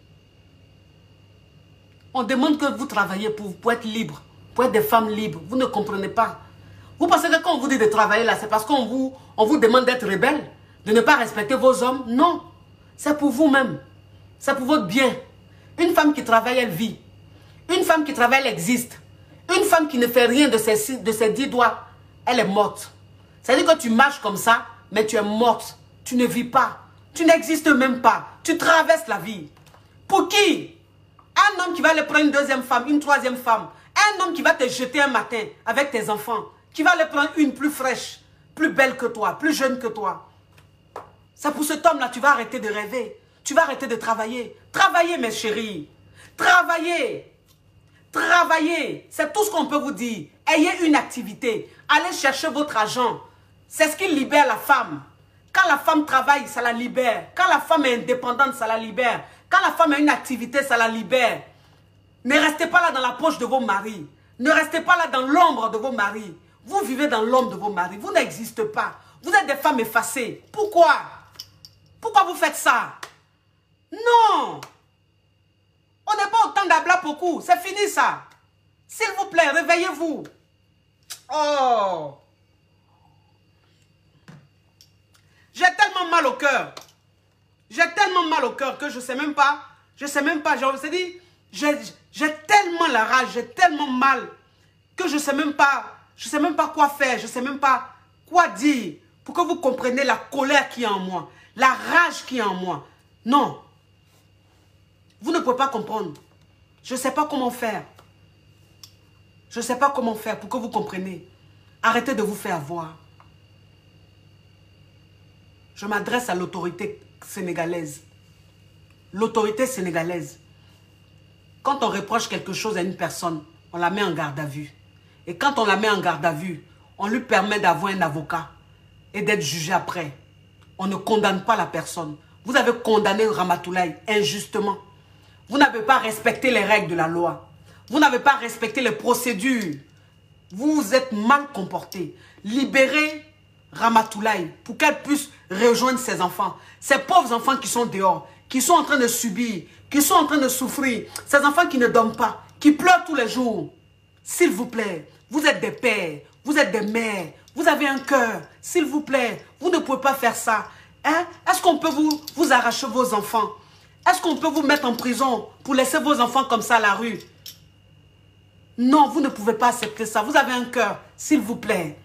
On demande que vous travaillez pour être libre, pour être des femmes libres. Vous ne comprenez pas. Vous pensez que quand on vous dit de travailler là, c'est parce qu'on vous demande d'être rebelle, de ne pas respecter vos hommes? Non. C'est pour vous-même. C'est pour votre bien. Une femme qui travaille, elle vit. Une femme qui travaille, elle existe. Une femme qui ne fait rien de ses 10 doigts, elle est morte. C'est-à-dire que tu marches comme ça, mais tu es morte. Tu ne vis pas. Tu n'existes même pas. Tu traverses la vie. Pour qui? Un homme qui va aller prendre une deuxième femme, une troisième femme. Un homme qui va te jeter un matin avec tes enfants. Qui va aller prendre une plus fraîche, plus belle que toi, plus jeune que toi. C'est pour cet homme-là, tu vas arrêter de rêver. Tu vas arrêter de travailler. Travaillez, mes chéris. Travaillez. Travaillez. C'est tout ce qu'on peut vous dire. Ayez une activité. Allez chercher votre argent. C'est ce qui libère la femme. Quand la femme travaille, ça la libère. Quand la femme est indépendante, ça la libère. Quand la femme a une activité, ça la libère. Ne restez pas là dans la poche de vos maris. Ne restez pas là dans l'ombre de vos maris. Vous vivez dans l'ombre de vos maris. Vous n'existez pas. Vous êtes des femmes effacées. Pourquoi? Pourquoi vous faites ça? Non. On n'est pas au temps d'Abla beaucoup. C'est fini ça. S'il vous plaît, réveillez-vous. Oh. J'ai tellement mal au cœur. J'ai tellement mal au cœur que je ne sais même pas. Je vous ai dit, j'ai tellement la rage, j'ai tellement mal que je ne sais même pas. Je ne sais même pas quoi faire. Je ne sais même pas quoi dire pour que vous compreniez la colère qui est en moi. La rage qui est en moi. Non. Vous ne pouvez pas comprendre. Je ne sais pas comment faire. Je ne sais pas comment faire pour que vous compreniez. Arrêtez de vous faire avoir. Je m'adresse à l'autorité sénégalaise. L'autorité sénégalaise. Quand on reproche quelque chose à une personne, on la met en garde à vue. Et quand on la met en garde à vue, on lui permet d'avoir un avocat et d'être jugé après. On ne condamne pas la personne. Vous avez condamné Ramatoulaye injustement. Vous n'avez pas respecté les règles de la loi. Vous n'avez pas respecté les procédures. Vous vous êtes mal comporté. Libérez Ramatoulaye pour qu'elle puisse rejoindre ses enfants. Ces pauvres enfants qui sont dehors, qui sont en train de subir, qui sont en train de souffrir. Ces enfants qui ne dorment pas, qui pleurent tous les jours. S'il vous plaît, vous êtes des pères, vous êtes des mères, vous avez un cœur. S'il vous plaît, vous ne pouvez pas faire ça. Hein? Est-ce qu'on peut vous arracher vos enfants? Est-ce qu'on peut vous mettre en prison pour laisser vos enfants comme ça à la rue? Non, vous ne pouvez pas accepter ça. Vous avez un cœur, s'il vous plaît.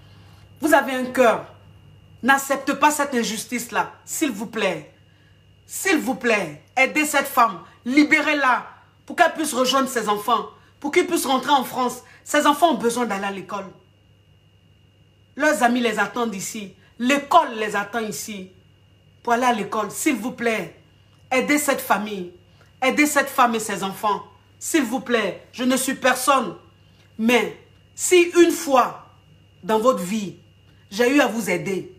Vous avez un cœur. N'acceptez pas cette injustice-là, s'il vous plaît. S'il vous plaît, aidez cette femme. Libérez-la pour qu'elle puisse rejoindre ses enfants. Pour qu'ils puissent rentrer en France. Ces enfants ont besoin d'aller à l'école. Leurs amis les attendent ici. L'école les attend ici. Pour aller à l'école, s'il vous plaît. Aidez cette famille. Aidez cette femme et ses enfants. S'il vous plaît, je ne suis personne. Mais si une fois dans votre vie, j'ai eu à vous aider,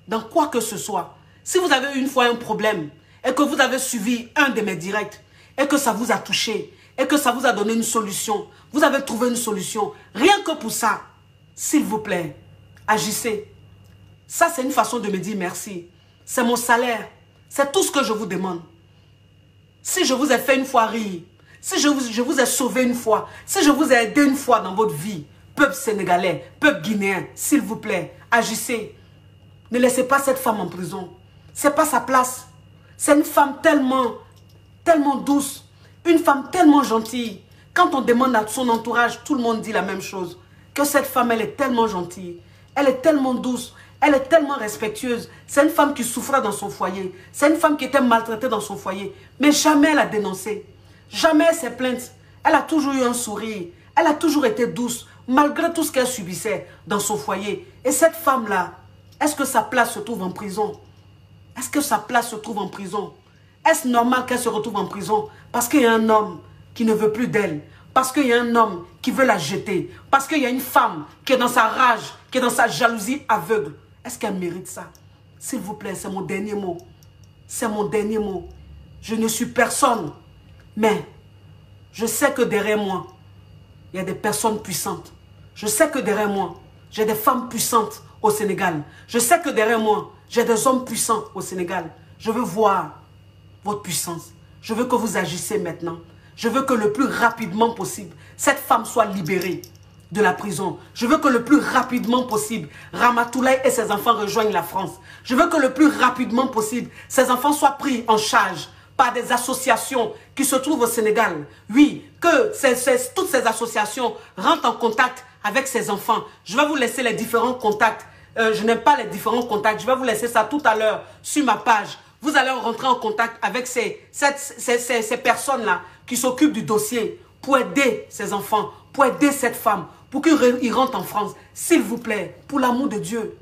dans quoi que ce soit, si vous avez une fois un problème et que vous avez suivi un de mes directs et que ça vous a touché et que ça vous a donné une solution, vous avez trouvé une solution, rien que pour ça, s'il vous plaît, agissez. Ça, c'est une façon de me dire merci. C'est mon salaire. C'est tout ce que je vous demande. Si je vous ai fait une fois rire, si je vous ai sauvé une fois, si je vous ai aidé une fois dans votre vie, peuple sénégalais, peuple guinéen, s'il vous plaît, agissez. Ne laissez pas cette femme en prison. Ce n'est pas sa place. C'est une femme tellement douce, une femme tellement gentille. Quand on demande à son entourage, tout le monde dit la même chose. Que cette femme, elle est tellement gentille, elle est tellement douce, elle est tellement respectueuse. C'est une femme qui souffrait dans son foyer. C'est une femme qui était maltraitée dans son foyer. Mais jamais elle a dénoncé. Jamais elle s'est plainte. Elle a toujours eu un sourire. Elle a toujours été douce, malgré tout ce qu'elle subissait dans son foyer. Et cette femme-là, est-ce que sa place se trouve en prison? Est-ce que sa place se trouve en prison? Est-ce normal qu'elle se retrouve en prison parce qu'il y a un homme qui ne veut plus d'elle? parce qu'il y a un homme qui veut la jeter, parce qu'il y a une femme qui est dans sa rage, qui est dans sa jalousie aveugle. Est-ce qu'elle mérite ça? S'il vous plaît, c'est mon dernier mot. C'est mon dernier mot. Je ne suis personne, mais je sais que derrière moi, il y a des personnes puissantes. Je sais que derrière moi, j'ai des femmes puissantes au Sénégal. Je sais que derrière moi, j'ai des hommes puissants au Sénégal. Je veux voir votre puissance. Je veux que vous agissiez maintenant. Je veux que le plus rapidement possible, cette femme soit libérée de la prison. Je veux que le plus rapidement possible, Ramatoulaye et ses enfants rejoignent la France. Je veux que le plus rapidement possible, ces enfants soient pris en charge par des associations qui se trouvent au Sénégal. Oui, que toutes ces associations rentrent en contact avec ces enfants. Je vais vous laisser les différents contacts. Je n'aime pas les différents contacts. Je vais vous laisser ça tout à l'heure sur ma page. Vous allez rentrer en contact avec ces personnes-là qui s'occupent du dossier pour aider ces enfants, pour aider cette femme, pour qu'ils rentrent en France. S'il vous plaît, pour l'amour de Dieu,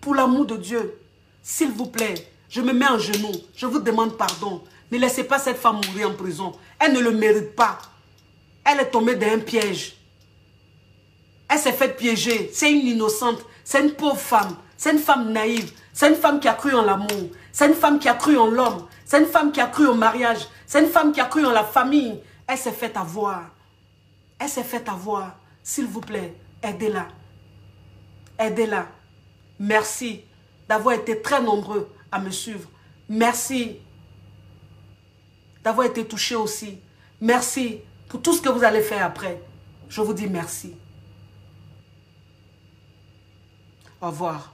pour l'amour de Dieu, s'il vous plaît, je me mets en genoux, je vous demande pardon. Ne laissez pas cette femme mourir en prison. Elle ne le mérite pas. Elle est tombée dans un piège. Elle s'est fait piéger. C'est une innocente. C'est une pauvre femme. C'est une femme naïve. C'est une femme qui a cru en l'amour. C'est une femme qui a cru en l'homme. C'est une femme qui a cru au mariage. C'est une femme qui a cru en la famille. Elle s'est fait avoir. Elle s'est fait avoir. S'il vous plaît, aidez-la. Aidez-la. Merci d'avoir été très nombreux à me suivre. Merci d'avoir été touché aussi. Merci pour tout ce que vous allez faire après. Je vous dis merci. Au revoir.